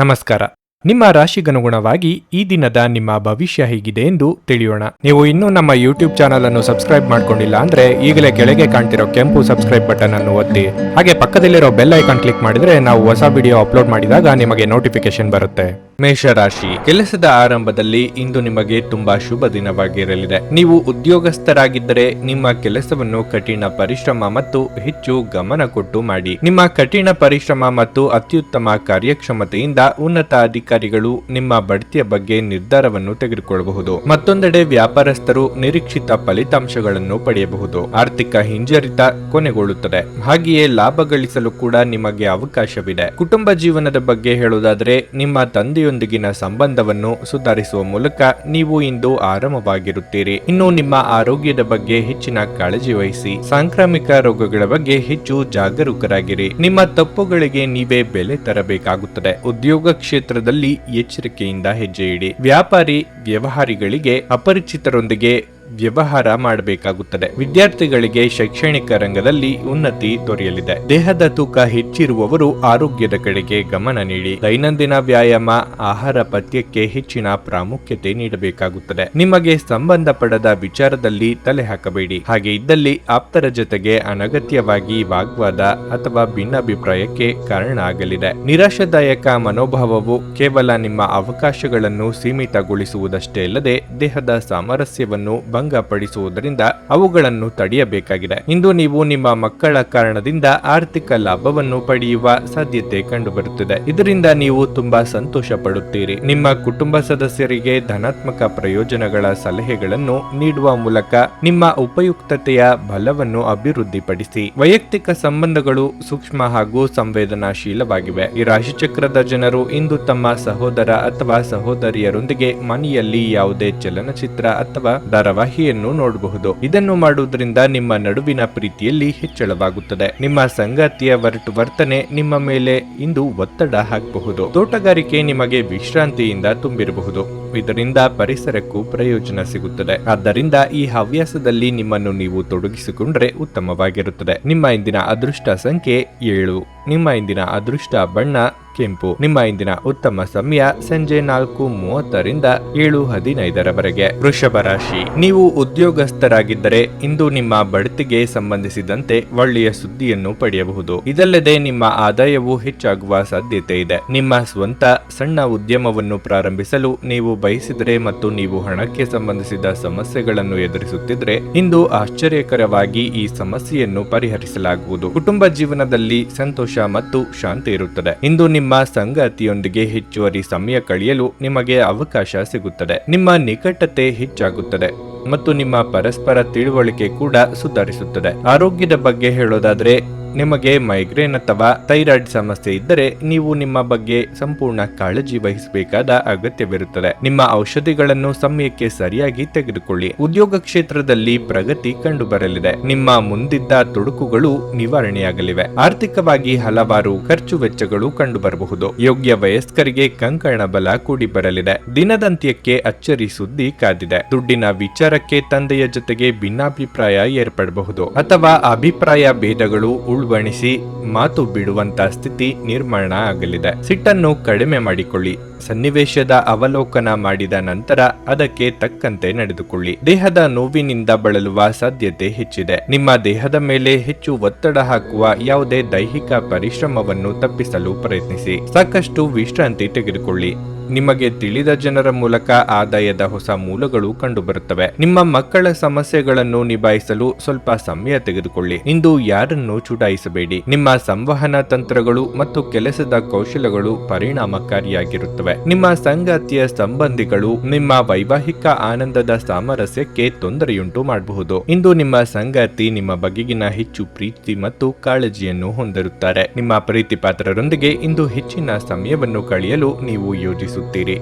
ನಮಸ್ಕಾರ. ನಿಮ್ಮ ರಾಶಿಗನುಗುಣವಾಗಿ ಈ ದಿನದ ನಿಮ್ಮ ಭವಿಷ್ಯ ಹೇಗಿದೆ ಎಂದು ತಿಳಿಯೋಣ. ನೀವು ಇನ್ನೂ ನಮ್ಮ ಯೂಟ್ಯೂಬ್ ಚಾನಲ್ ಅನ್ನು ಸಬ್ಸ್ಕ್ರೈಬ್ ಮಾಡ್ಕೊಂಡಿಲ್ಲ ಅಂದ್ರೆ ಈಗಲೇ ಕೆಳಗೆ ಕಾಣ್ತಿರೋ ಕೆಂಪು ಸಬ್ಸ್ಕ್ರೈಬ್ ಬಟನ್ ಅನ್ನು ಒತ್ತಿ, ಹಾಗೆ ಪಕ್ಕದಲ್ಲಿರೋ ಬೆಲ್ ಐಕಾನ್ ಕ್ಲಿಕ್ ಮಾಡಿದ್ರೆ ನಾವು ಹೊಸ ವಿಡಿಯೋ ಅಪ್ಲೋಡ್ ಮಾಡಿದಾಗ ನಿಮಗೆ ನೋಟಿಫಿಕೇಶನ್ ಬರುತ್ತೆ. ಮೇಷರಾಶಿ, ಕೆಲಸದ ಆರಂಭದಲ್ಲಿ ಇಂದು ನಿಮಗೆ ತುಂಬಾ ಶುಭ ದಿನವಾಗಿರಲಿದೆ. ನೀವು ಉದ್ಯೋಗಸ್ಥರಾಗಿದ್ದರೆ ನಿಮ್ಮ ಕೆಲಸವನ್ನು ಕಠಿಣ ಪರಿಶ್ರಮ ಮತ್ತು ಹೆಚ್ಚು ಗಮನ ಕೊಟ್ಟು ಮಾಡಿ. ನಿಮ್ಮ ಕಠಿಣ ಪರಿಶ್ರಮ ಮತ್ತು ಅತ್ಯುತ್ತಮ ಕಾರ್ಯಕ್ಷಮತೆಯಿಂದ ಉನ್ನತ ಅಧಿಕಾರಿಗಳು ನಿಮ್ಮ ಬಡ್ತಿಯ ಬಗ್ಗೆ ನಿರ್ಧಾರವನ್ನು ತೆಗೆದುಕೊಳ್ಳಬಹುದು. ಮತ್ತೊಂದೆಡೆ ವ್ಯಾಪಾರಸ್ಥರು ನಿರೀಕ್ಷಿತ ಫಲಿತಾಂಶಗಳನ್ನು ಪಡೆಯಬಹುದು. ಆರ್ಥಿಕ ಹಿಂಜರಿತ ಕೊನೆಗೊಳ್ಳುತ್ತದೆ. ಹಾಗೆಯೇ ಲಾಭ ಗಳಿಸಲು ಕೂಡ ನಿಮಗೆ ಅವಕಾಶವಿದೆ. ಕುಟುಂಬ ಜೀವನದ ಬಗ್ಗೆ ಹೇಳುವುದಾದರೆ, ನಿಮ್ಮ ತಂದೆಯೊಂದಿಗಿನ ಸಂಬಂಧವನ್ನು ಸುಧಾರಿಸುವ ಮೂಲಕ ನೀವು ಇಂದು ಆರಾಮವಾಗಿರುತ್ತೀರಿ. ಇನ್ನು ನಿಮ್ಮ ಆರೋಗ್ಯದ ಬಗ್ಗೆ ಹೆಚ್ಚಿನ ಕಾಳಜಿ ವಹಿಸಿ. ಸಾಂಕ್ರಾಮಿಕ ರೋಗಗಳ ಬಗ್ಗೆ ಹೆಚ್ಚು ಜಾಗರೂಕರಾಗಿರಿ. ನಿಮ್ಮ ತಪ್ಪುಗಳಿಗೆ ನೀವೇ ಬೆಲೆ ತರಬೇಕಾಗುತ್ತದೆ. ಉದ್ಯೋಗ ಕ್ಷೇತ್ರದಲ್ಲಿ ಎಚ್ಚರಿಕೆಯಿಂದ ಹೆಜ್ಜೆ ಇಡಿ. ವ್ಯಾಪಾರಿ ವ್ಯವಹಾರಿಗಳಿಗೆ ಅಪರಿಚಿತರೊಂದಿಗೆ ವ್ಯವಹಾರ ಮಾಡಬೇಕಾಗುತ್ತದೆ. ವಿದ್ಯಾರ್ಥಿಗಳಿಗೆ ಶೈಕ್ಷಣಿಕ ರಂಗದಲ್ಲಿ ಉನ್ನತಿ ದೊರೆಯಲಿದೆ. ದೇಹದ ತೂಕ ಹೆಚ್ಚಿರುವವರು ಆರೋಗ್ಯದ ಕಡೆಗೆ ಗಮನ ನೀಡಿ. ದೈನಂದಿನ ವ್ಯಾಯಾಮ, ಆಹಾರ ಪಥ್ಯಕ್ಕೆ ಹೆಚ್ಚಿನ ಪ್ರಾಮುಖ್ಯತೆ ನೀಡಬೇಕಾಗುತ್ತದೆ. ನಿಮಗೆ ಸಂಬಂಧಪಡದ ವಿಚಾರದಲ್ಲಿ ತಲೆ ಹಾಕಬೇಡಿ. ಹಾಗೆ ಇದ್ದಲ್ಲಿ ಆಪ್ತರ ಜೊತೆಗೆ ಅನಗತ್ಯವಾಗಿ ವಾಗ್ವಾದ ಅಥವಾ ಭಿನ್ನಾಭಿಪ್ರಾಯಕ್ಕೆ ಕಾರಣ ಆಗಲಿದೆ. ನಿರಾಶಾದಾಯಕ ಮನೋಭಾವವು ಕೇವಲ ನಿಮ್ಮ ಅವಕಾಶಗಳನ್ನು ಸೀಮಿತಗೊಳಿಸುವುದಷ್ಟೇ ಅಲ್ಲದೆ ದೇಹದ ಸಾಮರಸ್ಯವನ್ನು ಭಂಗಪಡಿಸುವುದರಿಂದ ಅವುಗಳನ್ನು ತಡೆಯಬೇಕಾಗಿದೆ. ಇಂದು ನೀವು ನಿಮ್ಮ ಮಕ್ಕಳ ಕಾರಣದಿಂದ ಆರ್ಥಿಕ ಲಾಭವನ್ನು ಪಡೆಯುವ ಸಾಧ್ಯತೆ ಕಂಡುಬರುತ್ತದೆ. ಇದರಿಂದ ನೀವು ತುಂಬಾ ಸಂತೋಷ ಪಡುತ್ತೀರಿ. ನಿಮ್ಮ ಕುಟುಂಬ ಸದಸ್ಯರಿಗೆ ಧನಾತ್ಮಕ ಪ್ರಯೋಜನಗಳ ಸಲಹೆಗಳನ್ನು ನೀಡುವ ಮೂಲಕ ನಿಮ್ಮ ಉಪಯುಕ್ತತೆಯ ಬಲವನ್ನು ಅಭಿವೃದ್ಧಿಪಡಿಸಿ. ವೈಯಕ್ತಿಕ ಸಂಬಂಧಗಳು ಸೂಕ್ಷ್ಮ ಹಾಗೂ ಸಂವೇದನಾಶೀಲವಾಗಿವೆ. ಈ ರಾಶಿಚಕ್ರದ ಜನರು ಇಂದು ತಮ್ಮ ಸಹೋದರ ಅಥವಾ ಸಹೋದರಿಯರೊಂದಿಗೆ ಮನೆಯಲ್ಲಿ ಯಾವುದೇ ಚಲನಚಿತ್ರ ಅಥವಾ ಧಾರಾವಾಹಿಯನ್ನು ನೋಡಬಹುದು. ಇದನ್ನು ಮಾಡುವುದರಿಂದ ನಿಮ್ಮ ನಡುವಿನ ಪ್ರೀತಿಯಲ್ಲಿ ಹೆಚ್ಚಳವಾಗುತ್ತದೆ. ನಿಮ್ಮ ಸಂಗಾತಿಯ ವರ್ತನೆ ನಿಮ್ಮ ಮೇಲೆ ಇಂದು ಒತ್ತಡ ಹಾಕಬಹುದು. ತೋಟಗಾರಿಕೆ ನಿಮಗೆ ವಿಶ್ರಾಂತಿಯಿಂದ ತುಂಬಿರಬಹುದು. ಇದರಿಂದ ಪರಿಸರಕ್ಕೂ ಪ್ರಯೋಜನ ಸಿಗುತ್ತದೆ. ಆದ್ದರಿಂದ ಈ ಹವ್ಯಾಸದಲ್ಲಿ ನಿಮ್ಮನ್ನು ನೀವು ತೊಡಗಿಸಿಕೊಂಡ್ರೆ ಉತ್ತಮವಾಗಿರುತ್ತದೆ. ನಿಮ್ಮ ಇಂದಿನ ಅದೃಷ್ಟ ಸಂಖ್ಯೆ 7. ನಿಮ್ಮ ಇಂದಿನ ಅದೃಷ್ಟ ಬಣ್ಣ ಕೆಂಪು. ನಿಮ್ಮ ಇಂದಿನ ಉತ್ತಮ ಸಮಯ ಸಂಜೆ 4:30ರಿಂದ 7:15ರವರೆಗೆ. ವೃಷಭ ರಾಶಿ, ನೀವು ಉದ್ಯೋಗಸ್ಥರಾಗಿದ್ದರೆ ಇಂದು ನಿಮ್ಮ ಬಡ್ತಿಗೆ ಸಂಬಂಧಿಸಿದಂತೆ ಒಳ್ಳೆಯ ಸುದ್ದಿಯನ್ನು ಪಡೆಯಬಹುದು. ಇದಲ್ಲದೆ ನಿಮ್ಮ ಆದಾಯವು ಹೆಚ್ಚಾಗುವ ಸಾಧ್ಯತೆ ಇದೆ. ನಿಮ್ಮ ಸ್ವಂತ ಸಣ್ಣ ಉದ್ಯಮವನ್ನು ಪ್ರಾರಂಭಿಸಲು ನೀವು ಬಯಸಿದರೆ ಮತ್ತು ನೀವು ಹಣಕ್ಕೆ ಸಂಬಂಧಿಸಿದ ಸಮಸ್ಯೆಗಳನ್ನು ಎದುರಿಸುತ್ತಿದ್ರೆ ಇಂದು ಆಶ್ಚರ್ಯಕರವಾಗಿ ಈ ಸಮಸ್ಯೆಯನ್ನು ಪರಿಹರಿಸಲಾಗುವುದು. ಕುಟುಂಬ ಜೀವನದಲ್ಲಿ ಸಂತೋಷ ಮತ್ತು ಶಾಂತಿ ಇರುತ್ತದೆ. ಇಂದು ನಿಮ್ಮ ಸಂಗಾತಿಯೊಂದಿಗೆ ಹೆಚ್ಚುವರಿ ಸಮಯ ಕಳೆಯಲು ನಿಮಗೆ ಅವಕಾಶ ಸಿಗುತ್ತದೆ. ನಿಮ್ಮ ನಿಕಟತೆ ಹೆಚ್ಚಾಗುತ್ತದೆ ಮತ್ತು ನಿಮ್ಮ ಪರಸ್ಪರ ತಿಳುವಳಿಕೆ ಕೂಡ ಸುಧಾರಿಸುತ್ತದೆ. ಆರೋಗ್ಯದ ಬಗ್ಗೆ ಹೇಳೋದಾದ್ರೆ, ನಿಮಗೆ ಮೈಗ್ರೇನ್ ಅಥವಾ ಥೈರಾಯ್ಡ್ ಸಮಸ್ಯೆ ಇದ್ದರೆ ನೀವು ನಿಮ್ಮ ಬಗ್ಗೆ ಸಂಪೂರ್ಣ ಕಾಳಜಿ ವಹಿಸಬೇಕಾದ ಅಗತ್ಯವಿರುತ್ತದೆ. ನಿಮ್ಮ ಔಷಧಿಗಳನ್ನು ಸಮಯಕ್ಕೆ ಸರಿಯಾಗಿ ತೆಗೆದುಕೊಳ್ಳಿ. ಉದ್ಯೋಗ ಕ್ಷೇತ್ರದಲ್ಲಿ ಪ್ರಗತಿ ಕಂಡುಬರಲಿದೆ. ನಿಮ್ಮ ಮುಂದಿದ್ದ ತೊಡಕುಗಳು ನಿವಾರಣೆಯಾಗಲಿವೆ. ಆರ್ಥಿಕವಾಗಿ ಹಲವಾರು ಖರ್ಚು ವೆಚ್ಚಗಳು ಕಂಡುಬರಬಹುದು. ಯೋಗ್ಯ ವಯಸ್ಕರಿಗೆ ಕಂಕಣ ಬಲ ಕೂಡಿ ಬರಲಿದೆ. ದಿನದಂತ್ಯಕ್ಕೆ ಅಚ್ಚರಿ ಸುದ್ದಿ ಕಾದಿದೆ. ದುಡ್ಡಿನ ವಿಚಾರಕ್ಕೆ ತಂದೆಯ ಜೊತೆಗೆ ಭಿನ್ನಾಭಿಪ್ರಾಯ ಏರ್ಪಡಬಹುದು ಅಥವಾ ಅಭಿಪ್ರಾಯ ಭೇದಗಳು ಉಳ್ಬಣಿಸಿ ಮಾತು ಬಿಡುವಂತ ಸ್ಥಿತಿ ನಿರ್ಮಾಣ ಆಗಲಿದೆ. ಸಿಟ್ಟನ್ನು ಕಡಿಮೆ ಮಾಡಿಕೊಳ್ಳಿ. ಸನ್ನಿವೇಶದ ಅವಲೋಕನ ಮಾಡಿದ ನಂತರ ಅದಕ್ಕೆ ತಕ್ಕಂತೆ ನಡೆದುಕೊಳ್ಳಿ. ದೇಹದ ನೋವಿನಿಂದ ಬಳಲುವ ಸಾಧ್ಯತೆ ಹೆಚ್ಚಿದೆ. ನಿಮ್ಮ ದೇಹದ ಮೇಲೆ ಹೆಚ್ಚು ಒತ್ತಡ ಹಾಕುವ ಯಾವುದೇ ದೈಹಿಕ ಪರಿಶ್ರಮವನ್ನು ತಪ್ಪಿಸಲು ಪ್ರಯತ್ನಿಸಿ. ಸಾಕಷ್ಟು ವಿಶ್ರಾಂತಿ ತೆಗೆದುಕೊಳ್ಳಿ. ನಿಮಗೆ ತಿಳಿದ ಜನರ ಮೂಲಕ ಆದಾಯದ ಹೊಸ ಮೂಲಗಳು ಕಂಡುಬರುತ್ತವೆ. ನಿಮ್ಮ ಮಕ್ಕಳ ಸಮಸ್ಯೆಗಳನ್ನು ನಿಭಾಯಿಸಲು ಸ್ವಲ್ಪ ಸಮಯ ತೆಗೆದುಕೊಳ್ಳಿ. ಇಂದು ಯಾರನ್ನು ಚುಡಾಯಿಸಬೇಡಿ. ನಿಮ್ಮ ಸಂವಹನ ತಂತ್ರಗಳು ಮತ್ತು ಕೆಲಸದ ಕೌಶಲಗಳು ಪರಿಣಾಮಕಾರಿಯಾಗಿರುತ್ತವೆ. ನಿಮ್ಮ ಸಂಗಾತಿಯ ಸಂಬಂಧಿಗಳು ನಿಮ್ಮ ವೈವಾಹಿಕ ಆನಂದದ ಸಾಮರಸ್ಯಕ್ಕೆ ತೊಂದರೆಯುಂಟು ಮಾಡಬಹುದು. ಇಂದು ನಿಮ್ಮ ಸಂಗಾತಿ ನಿಮ್ಮ ಬಗೆಗಿನ ಹೆಚ್ಚು ಪ್ರೀತಿ ಮತ್ತು ಕಾಳಜಿಯನ್ನು ಹೊಂದಿರುತ್ತಾರೆ. ನಿಮ್ಮ ಪ್ರೀತಿ ಪಾತ್ರರೊಂದಿಗೆ ಇಂದು ಹೆಚ್ಚಿನ ಸಮಯವನ್ನು ಕಳೆಯಲು ನೀವು ಯೋಜಿಸುತ್ತೀರಿ.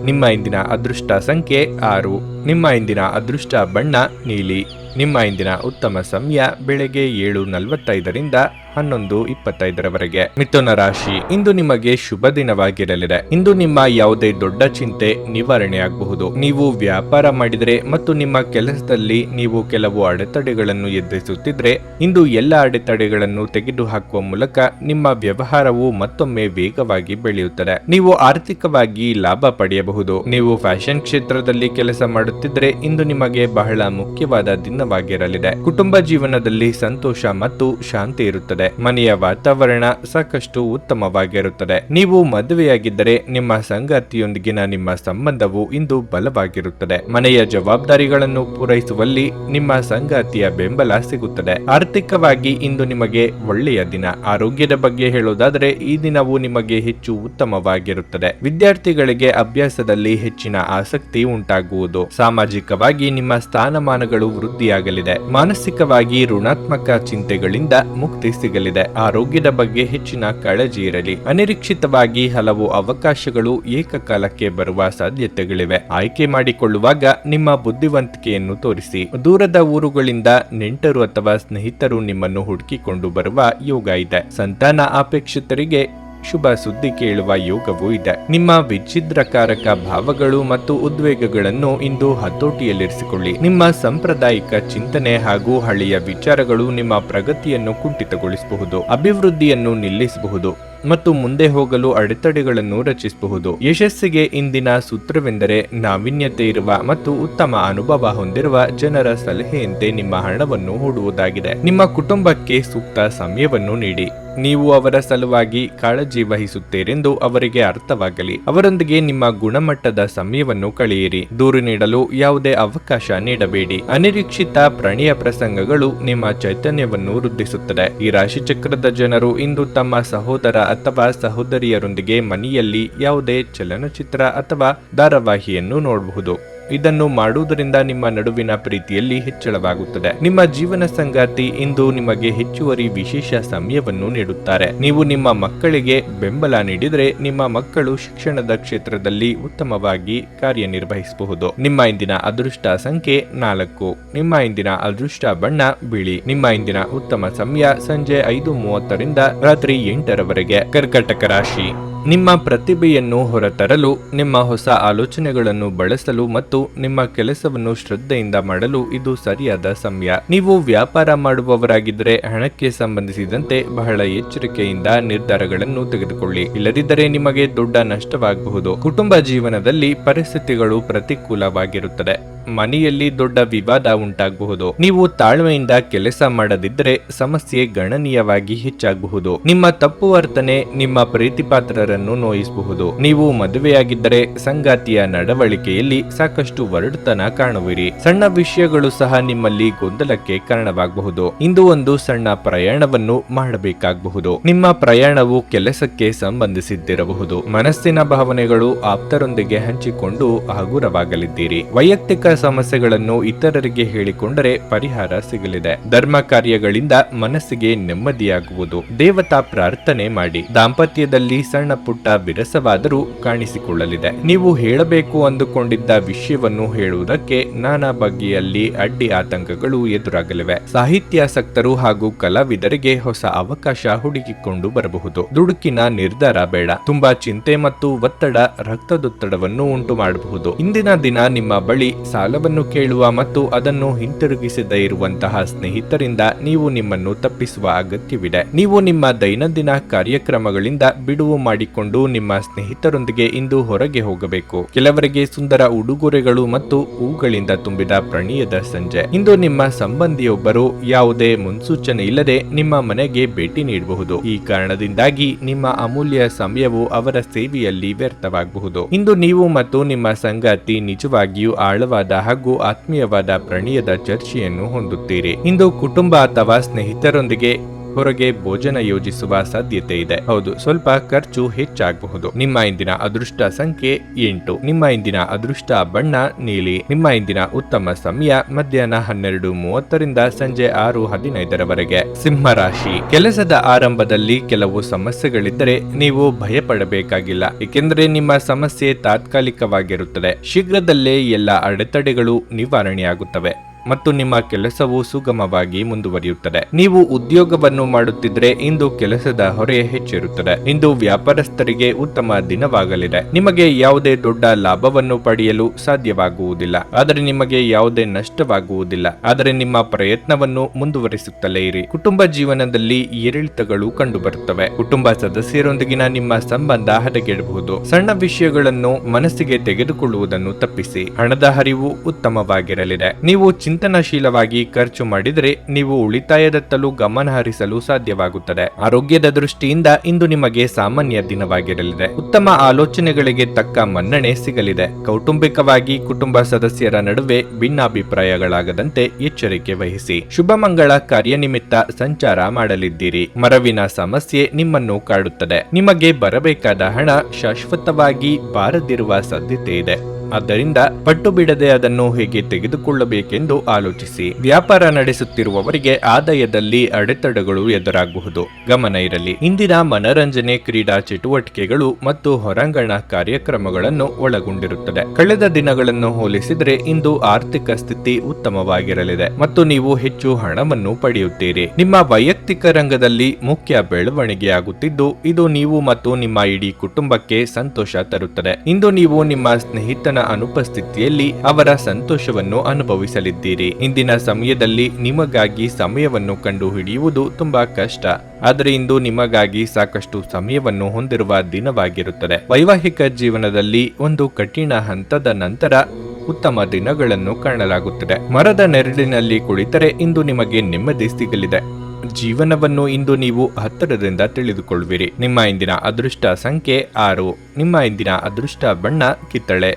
ನಿಮ್ಮ ಇಂದಿನ ಅದೃಷ್ಟ ಸಂಖ್ಯೆ 6. ನಿಮ್ಮ ಇಂದಿನ ಅದೃಷ್ಟ ಬಣ್ಣ ನೀಲಿ. ನಿಮ್ಮ ಇಂದಿನ ಉತ್ತಮ ಸಮಯ ಬೆಳಗ್ಗೆ 7:45ರಿಂದ 11:25 ಮಿಥುನ ರಾಶಿ, ಇಂದು ನಿಮಗೆ ಶುಭ ದಿನವಾಗಿರಲಿದೆ. ಇಂದು ನಿಮ್ಮ ಯಾವುದೇ ದೊಡ್ಡ ಚಿಂತೆ ನಿವಾರಣೆಯಾಗಬಹುದು. ನೀವು ವ್ಯಾಪಾರ ಮಾಡಿದರೆ ಮತ್ತು ನಿಮ್ಮ ಕೆಲಸದಲ್ಲಿ ನೀವು ಕೆಲವು ಅಡೆತಡೆಗಳನ್ನು ಎದುರಿಸುತ್ತಿದ್ರೆ, ಇಂದು ಎಲ್ಲ ಅಡೆತಡೆಗಳನ್ನು ತೆಗೆದುಹಾಕುವ ಮೂಲಕ ನಿಮ್ಮ ವ್ಯವಹಾರವು ಮತ್ತೊಮ್ಮೆ ವೇಗವಾಗಿ ಬೆಳೆಯುತ್ತದೆ. ನೀವು ಆರ್ಥಿಕವಾಗಿ ಲಾಭ ಪಡೆಯಬಹುದು. ನೀವು ಫ್ಯಾಷನ್ ಕ್ಷೇತ್ರದಲ್ಲಿ ಕೆಲಸ ಮಾಡುತ್ತಿದ್ರೆ, ಇಂದು ನಿಮಗೆ ಬಹಳ ಮುಖ್ಯವಾದ ದಿನವಾಗಿರಲಿದೆ. ಕುಟುಂಬ ಜೀವನದಲ್ಲಿ ಸಂತೋಷ ಮತ್ತು ಶಾಂತಿ ಇರುತ್ತದೆ. ಮನೆಯ ವಾತಾವರಣ ಸಾಕಷ್ಟು ಉತ್ತಮವಾಗಿರುತ್ತದೆ. ನೀವು ಮದುವೆಯಾಗಿದ್ದರೆ ನಿಮ್ಮ ಸಂಗಾತಿಯೊಂದಿಗಿನ ನಿಮ್ಮ ಸಂಬಂಧವು ಇಂದು ಬಲವಾಗಿರುತ್ತದೆ. ಮನೆಯ ಜವಾಬ್ದಾರಿಗಳನ್ನು ಪೂರೈಸುವಲ್ಲಿ ನಿಮ್ಮ ಸಂಗಾತಿಯ ಬೆಂಬಲ ಸಿಗುತ್ತದೆ. ಆರ್ಥಿಕವಾಗಿ ಇಂದು ನಿಮಗೆ ಒಳ್ಳೆಯ ದಿನ. ಆರೋಗ್ಯದ ಬಗ್ಗೆ ಹೇಳೋದಾದರೆ, ಈ ದಿನವು ನಿಮಗೆ ಹೆಚ್ಚು ಉತ್ತಮವಾಗಿರುತ್ತದೆ. ವಿದ್ಯಾರ್ಥಿಗಳಿಗೆ ಅಭ್ಯಾಸದಲ್ಲಿ ಹೆಚ್ಚಿನ ಆಸಕ್ತಿ ಉಂಟಾಗುವುದು. ಸಾಮಾಜಿಕವಾಗಿ ನಿಮ್ಮ ಸ್ಥಾನಮಾನಗಳು ವೃದ್ಧಿಯಾಗಲಿದೆ. ಮಾನಸಿಕವಾಗಿ ಋಣಾತ್ಮಕ ಚಿಂತೆಗಳಿಂದ ಮುಕ್ತಿ ಸಿಗಲಿದೆ. ಆರೋಗ್ಯದ ಬಗ್ಗೆ ಹೆಚ್ಚಿನ ಕಾಳಜಿ ಇರಲಿ. ಅನಿರೀಕ್ಷಿತವಾಗಿ ಹಲವು ಅವಕಾಶಗಳು ಏಕಕಾಲಕ್ಕೆ ಬರುವ ಸಾಧ್ಯತೆಗಳಿವೆ. ಆಯ್ಕೆ ಮಾಡಿಕೊಳ್ಳುವಾಗ ನಿಮ್ಮ ಬುದ್ಧಿವಂತಿಕೆಯನ್ನು ತೋರಿಸಿ. ದೂರದ ಊರುಗಳಿಂದ ನೆಂಟರು ಅಥವಾ ಸ್ನೇಹಿತರು ನಿಮ್ಮನ್ನು ಹುಡುಕಿಕೊಂಡು ಬರುವ ಯೋಗ ಇದೆ. ಸಂತಾನ ಅಪೇಕ್ಷಿತರಿಗೆ ಶುಭ ಸುದ್ದಿ ಕೇಳುವ ಯೋಗವೂ ಇದೆ. ನಿಮ್ಮ ವಿಚ್ಛಿದ್ರಕಾರಕ ಭಾವಗಳು ಮತ್ತು ಉದ್ವೇಗಗಳನ್ನು ಇಂದು ಹತೋಟಿಯಲ್ಲಿರಿಸಿಕೊಳ್ಳಿ. ನಿಮ್ಮ ಸಾಂಪ್ರದಾಯಿಕ ಚಿಂತನೆ ಹಾಗೂ ಹಳೆಯ ವಿಚಾರಗಳು ನಿಮ್ಮ ಪ್ರಗತಿಯನ್ನು ಕುಂಠಿತಗೊಳಿಸಬಹುದು, ಅಭಿವೃದ್ಧಿಯನ್ನು ನಿಲ್ಲಿಸಬಹುದು ಮತ್ತು ಮುಂದೆ ಹೋಗಲು ಅಡೆತಡೆಗಳನ್ನು ರಚಿಸಬಹುದು. ಯಶಸ್ಸಿಗೆ ಇಂದಿನ ಸೂತ್ರವೆಂದರೆ, ನಾವೀನ್ಯತೆ ಇರುವ ಮತ್ತು ಉತ್ತಮ ಅನುಭವ ಹೊಂದಿರುವ ಜನರ ಸಲಹೆಯಂತೆ ನಿಮ್ಮ ಹಣವನ್ನು ಹೂಡುವುದಾಗಿದೆ. ನಿಮ್ಮ ಕುಟುಂಬಕ್ಕೆ ಸೂಕ್ತ ಸಮಯವನ್ನು ನೀಡಿ. ನೀವು ಅವರ ಸಲುವಾಗಿ ಕಾಳಜಿ ವಹಿಸುತ್ತೀರೆಂದು ಅವರಿಗೆ ಅರ್ಥವಾಗಲಿ. ಅವರೊಂದಿಗೆ ನಿಮ್ಮ ಗುಣಮಟ್ಟದ ಸಮಯವನ್ನು ಕಳೆಯಿರಿ. ದೂರು ನೀಡಲು ಯಾವುದೇ ಅವಕಾಶ ನೀಡಬೇಡಿ. ಅನಿರೀಕ್ಷಿತ ಪ್ರಣಯ ಪ್ರಸಂಗಗಳು ನಿಮ್ಮ ಚೈತನ್ಯವನ್ನು ವೃದ್ಧಿಸುತ್ತದೆ. ಈ ರಾಶಿಚಕ್ರದ ಜನರು ಇಂದು ತಮ್ಮ ಸಹೋದರ ಅಥವಾ ಸಹೋದರಿಯರೊಂದಿಗೆ ಮನೆಯಲ್ಲಿ ಯಾವುದೇ ಚಲನಚಿತ್ರ ಅಥವಾ ಧಾರಾವಾಹಿಯನ್ನು ನೋಡಬಹುದು. ಇದನ್ನು ಮಾಡುವುದರಿಂದ ನಿಮ್ಮ ನಡುವಿನ ಪ್ರೀತಿಯಲ್ಲಿ ಹೆಚ್ಚಳವಾಗುತ್ತದೆ. ನಿಮ್ಮ ಜೀವನ ಸಂಗಾತಿ ಇಂದು ನಿಮಗೆ ಹೆಚ್ಚುವರಿ ವಿಶೇಷ ಸಮಯವನ್ನು ನೀಡುತ್ತಾರೆ. ನೀವು ನಿಮ್ಮ ಮಕ್ಕಳಿಗೆ ಬೆಂಬಲ ನೀಡಿದರೆ, ನಿಮ್ಮ ಮಕ್ಕಳು ಶಿಕ್ಷಣದ ಕ್ಷೇತ್ರದಲ್ಲಿ ಉತ್ತಮವಾಗಿ ಕಾರ್ಯನಿರ್ವಹಿಸಬಹುದು. ನಿಮ್ಮ ಇಂದಿನ ಅದೃಷ್ಟ ಸಂಖ್ಯೆ 4. ನಿಮ್ಮ ಇಂದಿನ ಅದೃಷ್ಟ ಬಣ್ಣ ಬಿಳಿ. ನಿಮ್ಮ ಇಂದಿನ ಉತ್ತಮ ಸಮಯ ಸಂಜೆ 5:30ರಿಂದ ರಾತ್ರಿ 8ರವರೆಗೆ. ಕರ್ಕಾಟಕ ರಾಶಿ, ನಿಮ್ಮ ಪ್ರತಿಭೆಯನ್ನು ಹೊರತರಲು, ನಿಮ್ಮ ಹೊಸ ಆಲೋಚನೆಗಳನ್ನು ಬಳಸಲು ಮತ್ತು ನಿಮ್ಮ ಕೆಲಸವನ್ನು ಶ್ರದ್ಧೆಯಿಂದ ಮಾಡಲು ಇದು ಸರಿಯಾದ ಸಮಯ. ನೀವು ವ್ಯಾಪಾರ ಮಾಡುವವರಾಗಿದ್ದರೆ, ಹಣಕ್ಕೆ ಸಂಬಂಧಿಸಿದಂತೆ ಬಹಳ ಎಚ್ಚರಿಕೆಯಿಂದ ನಿರ್ಧಾರಗಳನ್ನು ತೆಗೆದುಕೊಳ್ಳಿ. ಇಲ್ಲದಿದ್ದರೆ ನಿಮಗೆ ದೊಡ್ಡ ನಷ್ಟವಾಗಬಹುದು. ಕುಟುಂಬ ಜೀವನದಲ್ಲಿ ಪರಿಸ್ಥಿತಿಗಳು ಪ್ರತಿಕೂಲವಾಗಿರುತ್ತದೆ. ಮನೆಯಲ್ಲಿ ದೊಡ್ಡ ವಿವಾದ ಉಂಟಾಗಬಹುದು. ನೀವು ತಾಳ್ಮೆಯಿಂದ ಕೆಲಸ ಮಾಡದಿದ್ದರೆ ಸಮಸ್ಯೆ ಗಣನೀಯವಾಗಿ ಹೆಚ್ಚಾಗಬಹುದು. ನಿಮ್ಮ ತಪ್ಪು ವರ್ತನೆ ನಿಮ್ಮ ಪ್ರೀತಿಪಾತ್ರರನ್ನು ನೋಯಿಸಬಹುದು. ನೀವು ಮದುವೆಯಾಗಿದ್ದರೆ ಸಂಗಾತಿಯ ನಡವಳಿಕೆಯಲ್ಲಿ ಸಾಕಷ್ಟು ಒರಟುತನ ಕಾಣುವಿರಿ. ಸಣ್ಣ ವಿಷಯಗಳು ಸಹ ನಿಮ್ಮಲ್ಲಿ ಗೊಂದಲಕ್ಕೆ ಕಾರಣವಾಗಬಹುದು. ಇಂದು ಒಂದು ಸಣ್ಣ ಪ್ರಯಾಣವನ್ನು ಮಾಡಬೇಕಾಗಬಹುದು. ನಿಮ್ಮ ಪ್ರಯಾಣವು ಕೆಲಸಕ್ಕೆ ಸಂಬಂಧಿಸಿದ್ದಿರಬಹುದು. ಮನಸ್ಸಿನ ಭಾವನೆಗಳು ಆಪ್ತರೊಂದಿಗೆ ಹಂಚಿಕೊಂಡು ಹಗುರವಾಗಲಿದ್ದೀರಿ. ವೈಯಕ್ತಿಕ ಸಮಸ್ಯೆಗಳನ್ನು ಇತರರಿಗೆ ಹೇಳಿಕೊಂಡರೆ ಪರಿಹಾರ ಸಿಗಲಿದೆ. ಧರ್ಮ ಕಾರ್ಯಗಳಿಂದ ಮನಸ್ಸಿಗೆ ನೆಮ್ಮದಿಯಾಗುವುದು. ದೇವತಾ ಪ್ರಾರ್ಥನೆ ಮಾಡಿ. ದಾಂಪತ್ಯದಲ್ಲಿ ಸಣ್ಣ ಪುಟ್ಟ ವಿರಸವಾದರೂ ಕಾಣಿಸಿಕೊಳ್ಳಲಿದೆ. ನೀವು ಹೇಳಬೇಕು ಅಂದುಕೊಂಡಿದ್ದ ವಿಷಯವನ್ನು ಹೇಳುವುದಕ್ಕೆ ನಾನಾ ಬಗೆಯಲ್ಲಿ ಅಡ್ಡಿ ಆತಂಕಗಳು ಎದುರಾಗಲಿವೆ. ಸಾಹಿತ್ಯಾಸಕ್ತರು ಹಾಗೂ ಕಲಾವಿದರಿಗೆ ಹೊಸ ಅವಕಾಶ ಹುಡುಕಿಕೊಂಡು ಬರಬಹುದು. ದುಡುಕಿನ ನಿರ್ಧಾರ ಬೇಡ. ತುಂಬಾ ಚಿಂತೆ ಮತ್ತು ಒತ್ತಡ ರಕ್ತದೊತ್ತಡವನ್ನು ಉಂಟು ಮಾಡಬಹುದು. ಇಂದಿನ ದಿನ ನಿಮ್ಮ ಬಳಿ ಸಾಲವನ್ನು ಕೇಳುವ ಮತ್ತು ಅದನ್ನು ಹಿಂತಿರುಗಿಸದೇ ಇರುವಂತಹ ಸ್ನೇಹಿತರಿಂದ ನೀವು ನಿಮ್ಮನ್ನು ತಪ್ಪಿಸುವ ಅಗತ್ಯವಿದೆ. ನೀವು ನಿಮ್ಮ ದೈನಂದಿನ ಕಾರ್ಯಕ್ರಮಗಳಿಂದ ಬಿಡುವು ಮಾಡಿಕೊಂಡು ನಿಮ್ಮ ಸ್ನೇಹಿತರೊಂದಿಗೆ ಇಂದು ಹೊರಗೆ ಹೋಗಬೇಕು. ಕೆಲವರಿಗೆ ಸುಂದರ ಉಡುಗೊರೆಗಳು ಮತ್ತು ಹೂಗಳಿಂದ ತುಂಬಿದ ಪ್ರಣಯದ ಸಂಜೆ. ಇಂದು ನಿಮ್ಮ ಸಂಬಂಧಿಯೊಬ್ಬರು ಯಾವುದೇ ಮುನ್ಸೂಚನೆ ಇಲ್ಲದೆ ನಿಮ್ಮ ಮನೆಗೆ ಭೇಟಿ ನೀಡಬಹುದು. ಈ ಕಾರಣದಿಂದಾಗಿ ನಿಮ್ಮ ಅಮೂಲ್ಯ ಸಮಯವು ಅವರ ಸೇವೆಯಲ್ಲಿ ವ್ಯರ್ಥವಾಗಬಹುದು. ಇಂದು ನೀವು ಮತ್ತು ನಿಮ್ಮ ಸಂಗಾತಿ ನಿಜವಾಗಿಯೂ ಆಳವಾದ ಹಾಗೂ ಆತ್ಮೀಯವಾದ ಪ್ರಣಯದ ಚರ್ಚೆಯನ್ನು ಹೊಂದುತ್ತೀರಿ. ಇಂದು ಕುಟುಂಬ ಅಥವಾ ಸ್ನೇಹಿತರೊಂದಿಗೆ ಹೊರಗೆ ಭೋಜನ ಯೋಜಿಸುವ ಸಾಧ್ಯತೆ ಇದೆ. ಹೌದು, ಸ್ವಲ್ಪ ಖರ್ಚು ಹೆಚ್ಚಾಗಬಹುದು. ನಿಮ್ಮ ಇಂದಿನ ಅದೃಷ್ಟ ಸಂಖ್ಯೆ 8. ನಿಮ್ಮ ಇಂದಿನ ಅದೃಷ್ಟ ಬಣ್ಣ ನೀಲಿ. ನಿಮ್ಮ ಇಂದಿನ ಉತ್ತಮ ಸಮಯ ಮಧ್ಯಾಹ್ನ 12:30ರಿಂದ ಸಂಜೆ 6:15ರವರೆಗೆ. ಸಿಂಹ ರಾಶಿ, ಕೆಲಸದ ಆರಂಭದಲ್ಲಿ ಕೆಲವು ಸಮಸ್ಯೆಗಳಿದ್ದರೆ ನೀವು ಭಯಪಡಬೇಕಾಗಿಲ್ಲ, ಏಕೆಂದರೆ ನಿಮ್ಮ ಸಮಸ್ಯೆ ತಾತ್ಕಾಲಿಕವಾಗಿರುತ್ತದೆ. ಶೀಘ್ರದಲ್ಲೇ ಎಲ್ಲ ಅಡೆತಡೆಗಳು ನಿವಾರಣೆಯಾಗುತ್ತವೆ. ಮತ್ತು ನಿಮ್ಮ ಕೆಲಸವು ಸುಗಮವಾಗಿ ಮುಂದುವರಿಯುತ್ತದೆ. ನೀವು ಉದ್ಯೋಗವನ್ನು ಮಾಡುತ್ತಿದ್ರೆ ಇಂದು ಕೆಲಸದ ಹೊರೆ ಹೆಚ್ಚಿರುತ್ತದೆ. ಇಂದು ವ್ಯಾಪಾರಸ್ಥರಿಗೆ ಉತ್ತಮ ದಿನವಾಗಲಿದೆ. ನಿಮಗೆ ಯಾವುದೇ ದೊಡ್ಡ ಲಾಭವನ್ನು ಪಡೆಯಲು ಸಾಧ್ಯವಾಗುವುದಿಲ್ಲ, ಆದರೆ ನಿಮಗೆ ಯಾವುದೇ ನಷ್ಟವಾಗುವುದಿಲ್ಲ. ಆದರೆ ನಿಮ್ಮ ಪ್ರಯತ್ನವನ್ನು ಮುಂದುವರಿಸುತ್ತಲೇ ಇರಿ. ಕುಟುಂಬ ಜೀವನದಲ್ಲಿ ಏರಿಳಿತಗಳು ಕಂಡುಬರುತ್ತವೆ. ಕುಟುಂಬ ಸದಸ್ಯರೊಂದಿಗಿನ ನಿಮ್ಮ ಸಂಬಂಧ ಹದಗೆಡಬಹುದು. ಸಣ್ಣ ವಿಷಯಗಳನ್ನು ಮನಸ್ಸಿಗೆ ತೆಗೆದುಕೊಳ್ಳುವುದನ್ನು ತಪ್ಪಿಸಿ. ಹಣದ ಹರಿವು ಉತ್ತಮವಾಗಿರಲಿದೆ. ನೀವು ಚಿಂತನಶೀಲವಾಗಿ ಖರ್ಚು ಮಾಡಿದರೆ ನೀವು ಉಳಿತಾಯದತ್ತಲೂ ಗಮನ ಹರಿಸಲು ಸಾಧ್ಯವಾಗುತ್ತದೆ. ಆರೋಗ್ಯದ ದೃಷ್ಟಿಯಿಂದ ಇಂದು ನಿಮಗೆ ಸಾಮಾನ್ಯ ದಿನವಾಗಿರಲಿದೆ. ಉತ್ತಮ ಆಲೋಚನೆಗಳಿಗೆ ತಕ್ಕ ಮನ್ನಣೆ ಸಿಗಲಿದೆ. ಕೌಟುಂಬಿಕವಾಗಿ ಕುಟುಂಬ ಸದಸ್ಯರ ನಡುವೆ ಭಿನ್ನಾಭಿಪ್ರಾಯಗಳಾಗದಂತೆ ಎಚ್ಚರಿಕೆ ವಹಿಸಿ. ಶುಭ ಮಂಗಳ ಕಾರ್ಯನಿಮಿತ್ತ ಸಂಚಾರ ಮಾಡಲಿದ್ದೀರಿ. ಮರವಿನ ಸಮಸ್ಯೆ ನಿಮ್ಮನ್ನು ಕಾಡುತ್ತದೆ. ನಿಮಗೆ ಬರಬೇಕಾದ ಹಣ ಶಾಶ್ವತವಾಗಿ ಬಾರದಿರುವ ಸಾಧ್ಯತೆ ಇದೆ. ಆದ್ದರಿಂದ ಪಟ್ಟು ಬಿಡದೆ ಅದನ್ನು ಹೇಗೆ ತೆಗೆದುಕೊಳ್ಳಬೇಕೆಂದು ಆಲೋಚಿಸಿ. ವ್ಯಾಪಾರ ನಡೆಸುತ್ತಿರುವವರಿಗೆ ಆದಾಯದಲ್ಲಿ ಅಡೆತಡೆಗಳು ಎದುರಾಗಬಹುದು. ಗಮನ ಇರಲಿ. ಇಂದಿನ ಮನರಂಜನೆ, ಕ್ರೀಡಾ ಚಟುವಟಿಕೆಗಳು ಮತ್ತು ಹೊರಾಂಗಣ ಕಾರ್ಯಕ್ರಮಗಳನ್ನು ಒಳಗೊಂಡಿರುತ್ತದೆ. ಕಳೆದ ದಿನಗಳನ್ನು ಹೋಲಿಸಿದರೆ ಇಂದು ಆರ್ಥಿಕ ಸ್ಥಿತಿ ಉತ್ತಮವಾಗಿರಲಿದೆ ಮತ್ತು ನೀವು ಹೆಚ್ಚು ಹಣವನ್ನು ಪಡೆಯುತ್ತೀರಿ. ನಿಮ್ಮ ವೈಯಕ್ತಿಕ ರಂಗದಲ್ಲಿ ಮುಖ್ಯ ಬೆಳವಣಿಗೆಯಾಗುತ್ತಿದ್ದು ಇದು ನೀವು ಮತ್ತು ನಿಮ್ಮ ಇಡೀ ಕುಟುಂಬಕ್ಕೆ ಸಂತೋಷ ತರುತ್ತದೆ. ಇಂದು ನೀವು ನಿಮ್ಮ ಸ್ನೇಹಿತನ ಅನುಪಸ್ಥಿತಿಯಲ್ಲಿ ಅವರ ಸಂತೋಷವನ್ನು ಅನುಭವಿಸಲಿದ್ದೀರಿ. ಇಂದಿನ ಸಮಯದಲ್ಲಿ ನಿಮಗಾಗಿ ಸಮಯವನ್ನು ಕಂಡುಹಿಡಿಯುವುದು ತುಂಬಾ ಕಷ್ಟ, ಆದರೆ ಇಂದು ನಿಮಗಾಗಿ ಸಾಕಷ್ಟು ಸಮಯವನ್ನು ಹೊಂದಿರುವ ದಿನವಾಗಿರುತ್ತದೆ. ವೈವಾಹಿಕ ಜೀವನದಲ್ಲಿ ಒಂದು ಕಠಿಣ ಹಂತದ ನಂತರ ಉತ್ತಮ ದಿನಗಳನ್ನು ಕಾಣಲಾಗುತ್ತದೆ. ಮರದ ನೆರಳಿನಲ್ಲಿ ಕುಳಿತರೆ ಇಂದು ನಿಮಗೆ ನೆಮ್ಮದಿ ಸಿಗಲಿದೆ. ಜೀವನವನ್ನು ಇಂದು ನೀವು ಹತ್ತಿರದಿಂದ ತಿಳಿದುಕೊಳ್ಳುವಿರಿ. ನಿಮ್ಮ ಇಂದಿನ ಅದೃಷ್ಟ ಸಂಖ್ಯೆ 6. ನಿಮ್ಮ ಇಂದಿನ ಅದೃಷ್ಟ ಬಣ್ಣ ಕಿತ್ತಳೆ.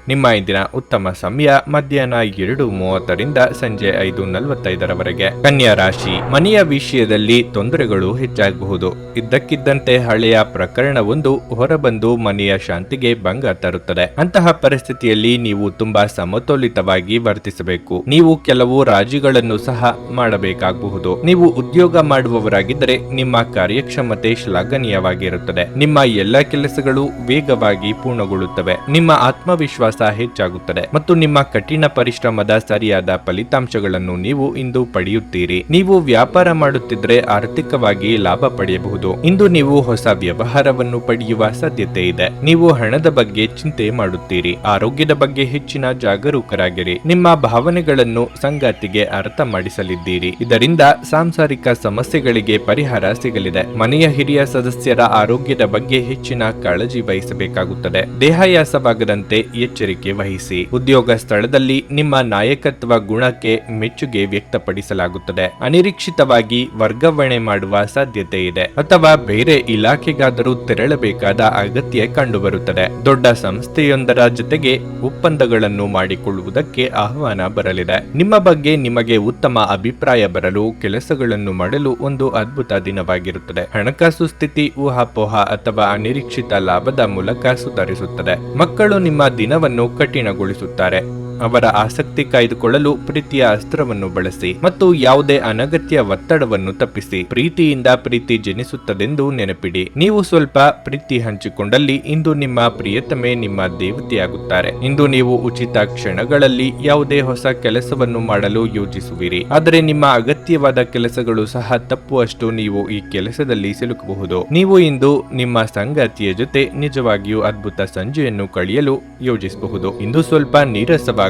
ನಿಮ್ಮ ಇಂದಿನ ಉತ್ತಮ ಸಮಯ ಮಧ್ಯಾಹ್ನ 2:30 ಸಂಜೆ 5:45 ಕನ್ಯಾ ರಾಶಿ. ಮನೆಯ ವಿಷಯದಲ್ಲಿ ತೊಂದರೆಗಳು ಹೆಚ್ಚಾಗಬಹುದು. ಇದ್ದಕ್ಕಿದ್ದಂತೆ ಹಳೆಯ ಪ್ರಕರಣವೊಂದು ಹೊರಬಂದು ಮನೆಯ ಶಾಂತಿಗೆ ಭಂಗ ತರುತ್ತದೆ. ಅಂತಹ ಪರಿಸ್ಥಿತಿಯಲ್ಲಿ ನೀವು ತುಂಬಾ ಸಮತೋಲಿತವಾಗಿ ವರ್ತಿಸಬೇಕು. ನೀವು ಕೆಲವು ರಾಜಿಗಳನ್ನು ಸಹ ಮಾಡಬೇಕಾಗಬಹುದು. ನೀವು ಉದ್ಯೋಗ ಮಾಡುವವರಾಗಿದ್ದರೆ ನಿಮ್ಮ ಕಾರ್ಯಕ್ಷಮತೆ ಶ್ಲಾಘನೀಯವಾಗಿರುತ್ತದೆ. ನಿಮ್ಮ ಎಲ್ಲ ಕೆಲಸಗಳು ವೇಗವಾಗಿ ಪೂರ್ಣಗೊಳ್ಳುತ್ತವೆ. ನಿಮ್ಮ ಆತ್ಮವಿಶ್ವಾಸ ಹೆಚ್ಚಾಗುತ್ತದೆ ಮತ್ತು ನಿಮ್ಮ ಕಠಿಣ ಪರಿಶ್ರಮದ ಸರಿಯಾದ ಫಲಿತಾಂಶಗಳನ್ನು ನೀವು ಇಂದು ಪಡೆಯುತ್ತೀರಿ. ನೀವು ವ್ಯಾಪಾರ ಮಾಡುತ್ತಿದ್ದರೆ ಆರ್ಥಿಕವಾಗಿ ಲಾಭ ಪಡೆಯಬಹುದು. ಇಂದು ನೀವು ಹೊಸ ವ್ಯವಹಾರವನ್ನು ಪಡೆಯುವ ಸಾಧ್ಯತೆ ಇದೆ. ನೀವು ಹಣದ ಬಗ್ಗೆ ಚಿಂತೆ ಮಾಡುತ್ತೀರಿ. ಆರೋಗ್ಯದ ಬಗ್ಗೆ ಹೆಚ್ಚಿನ ಜಾಗರೂಕರಾಗಿರಿ. ನಿಮ್ಮ ಭಾವನೆಗಳನ್ನು ಸಂಗಾತಿಗೆ ಅರ್ಥ ಮಾಡಿಸಲಿದ್ದೀರಿ. ಇದರಿಂದ ಸಾಂಸಾರಿಕ ಸಮಸ್ಯೆಗಳಿಗೆ ಪರಿಹಾರ ಸಿಗಲಿದೆ. ಮನೆಯ ಹಿರಿಯ ಸದಸ್ಯರ ಆರೋಗ್ಯದ ಬಗ್ಗೆ ಹೆಚ್ಚಿನ ಕಾಳಜಿ ವಹಿಸಬೇಕಾಗುತ್ತದೆ. ದೇಹಾಯಾಸವಾಗದಂತೆ ಎಚ್ಚರಿಕೆ ವಹಿಸಿ. ಉದ್ಯೋಗ ಸ್ಥಳದಲ್ಲಿ ನಿಮ್ಮ ನಾಯಕತ್ವ ಗುಣಕ್ಕೆ ಮೆಚ್ಚುಗೆ ವ್ಯಕ್ತಪಡಿಸಲಾಗುತ್ತದೆ. ಅನಿರೀಕ್ಷಿತವಾಗಿ ವರ್ಗಾವಣೆ ಮಾಡುವ ಸಾಧ್ಯತೆ ಇದೆ ಅಥವಾ ಬೇರೆ ಇಲಾಖೆಗಾದರೂ ತೆರಳಬೇಕಾದ ಅಗತ್ಯ ಕಂಡುಬರುತ್ತದೆ. ದೊಡ್ಡ ಸಂಸ್ಥೆಯೊಂದರ ಜೊತೆಗೆ ಒಪ್ಪಂದಗಳನ್ನು ಮಾಡಿಕೊಳ್ಳುವುದಕ್ಕೆ ಆಹ್ವಾನ ಬರಲಿದೆ. ನಿಮ್ಮ ಬಗ್ಗೆ ನಿಮಗೆ ಉತ್ತಮ ಅಭಿಪ್ರಾಯ ಬರಲು ಕೆಲಸಗಳನ್ನು ಮಾಡಲು ಒಂದು ಅದ್ಭುತ ದಿನವಾಗಿರುತ್ತದೆ. ಹಣಕಾಸು ಸ್ಥಿತಿ ಊಹಾಪೋಹ ಅಥವಾ ಅನಿರೀಕ್ಷಿತ ಲಾಭದ ಮೂಲಕ ಸುಧಾರಿಸುತ್ತದೆ. ಮಕ್ಕಳು ನಿಮ್ಮ ದಿನವನ್ನು ಕಠಿಣಗೊಳಿಸುತ್ತಾರೆ. ಅವರ ಆಸಕ್ತಿ ಕಾಯ್ದುಕೊಳ್ಳಲು ಪ್ರೀತಿಯ ಅಸ್ತ್ರವನ್ನು ಬಳಸಿ ಮತ್ತು ಯಾವುದೇ ಅನಗತ್ಯ ಒತ್ತಡವನ್ನು ತಪ್ಪಿಸಿ. ಪ್ರೀತಿಯಿಂದ ಪ್ರೀತಿ ಜನಿಸುತ್ತದೆಂದು ನೆನಪಿಡಿ. ನೀವು ಸ್ವಲ್ಪ ಪ್ರೀತಿ ಹಂಚಿಕೊಂಡಲ್ಲಿ ಇಂದು ನಿಮ್ಮ ಪ್ರಿಯತಮೆ ನಿಮ್ಮ ದೇವತೆಯಾಗುತ್ತಾರೆ. ಇಂದು ನೀವು ಉಚಿತ ಕ್ಷಣಗಳಲ್ಲಿ ಯಾವುದೇ ಹೊಸ ಕೆಲಸವನ್ನು ಮಾಡಲು ಯೋಜಿಸುವಿರಿ, ಆದರೆ ನಿಮ್ಮ ಅಗತ್ಯವಾದ ಕೆಲಸಗಳು ಸಹ ತಪ್ಪುವಷ್ಟು ನೀವು ಈ ಕೆಲಸದಲ್ಲಿ ಸಿಲುಕಬಹುದು. ನೀವು ಇಂದು ನಿಮ್ಮ ಸಂಗಾತಿಯ ಜೊತೆ ನಿಜವಾಗಿಯೂ ಅದ್ಭುತ ಸಂಜೆಯನ್ನು ಕಳೆಯಲು ಯೋಜಿಸಬಹುದು. ಇಂದು ಸ್ವಲ್ಪ ನೀರಸವಾಗಬಹುದು.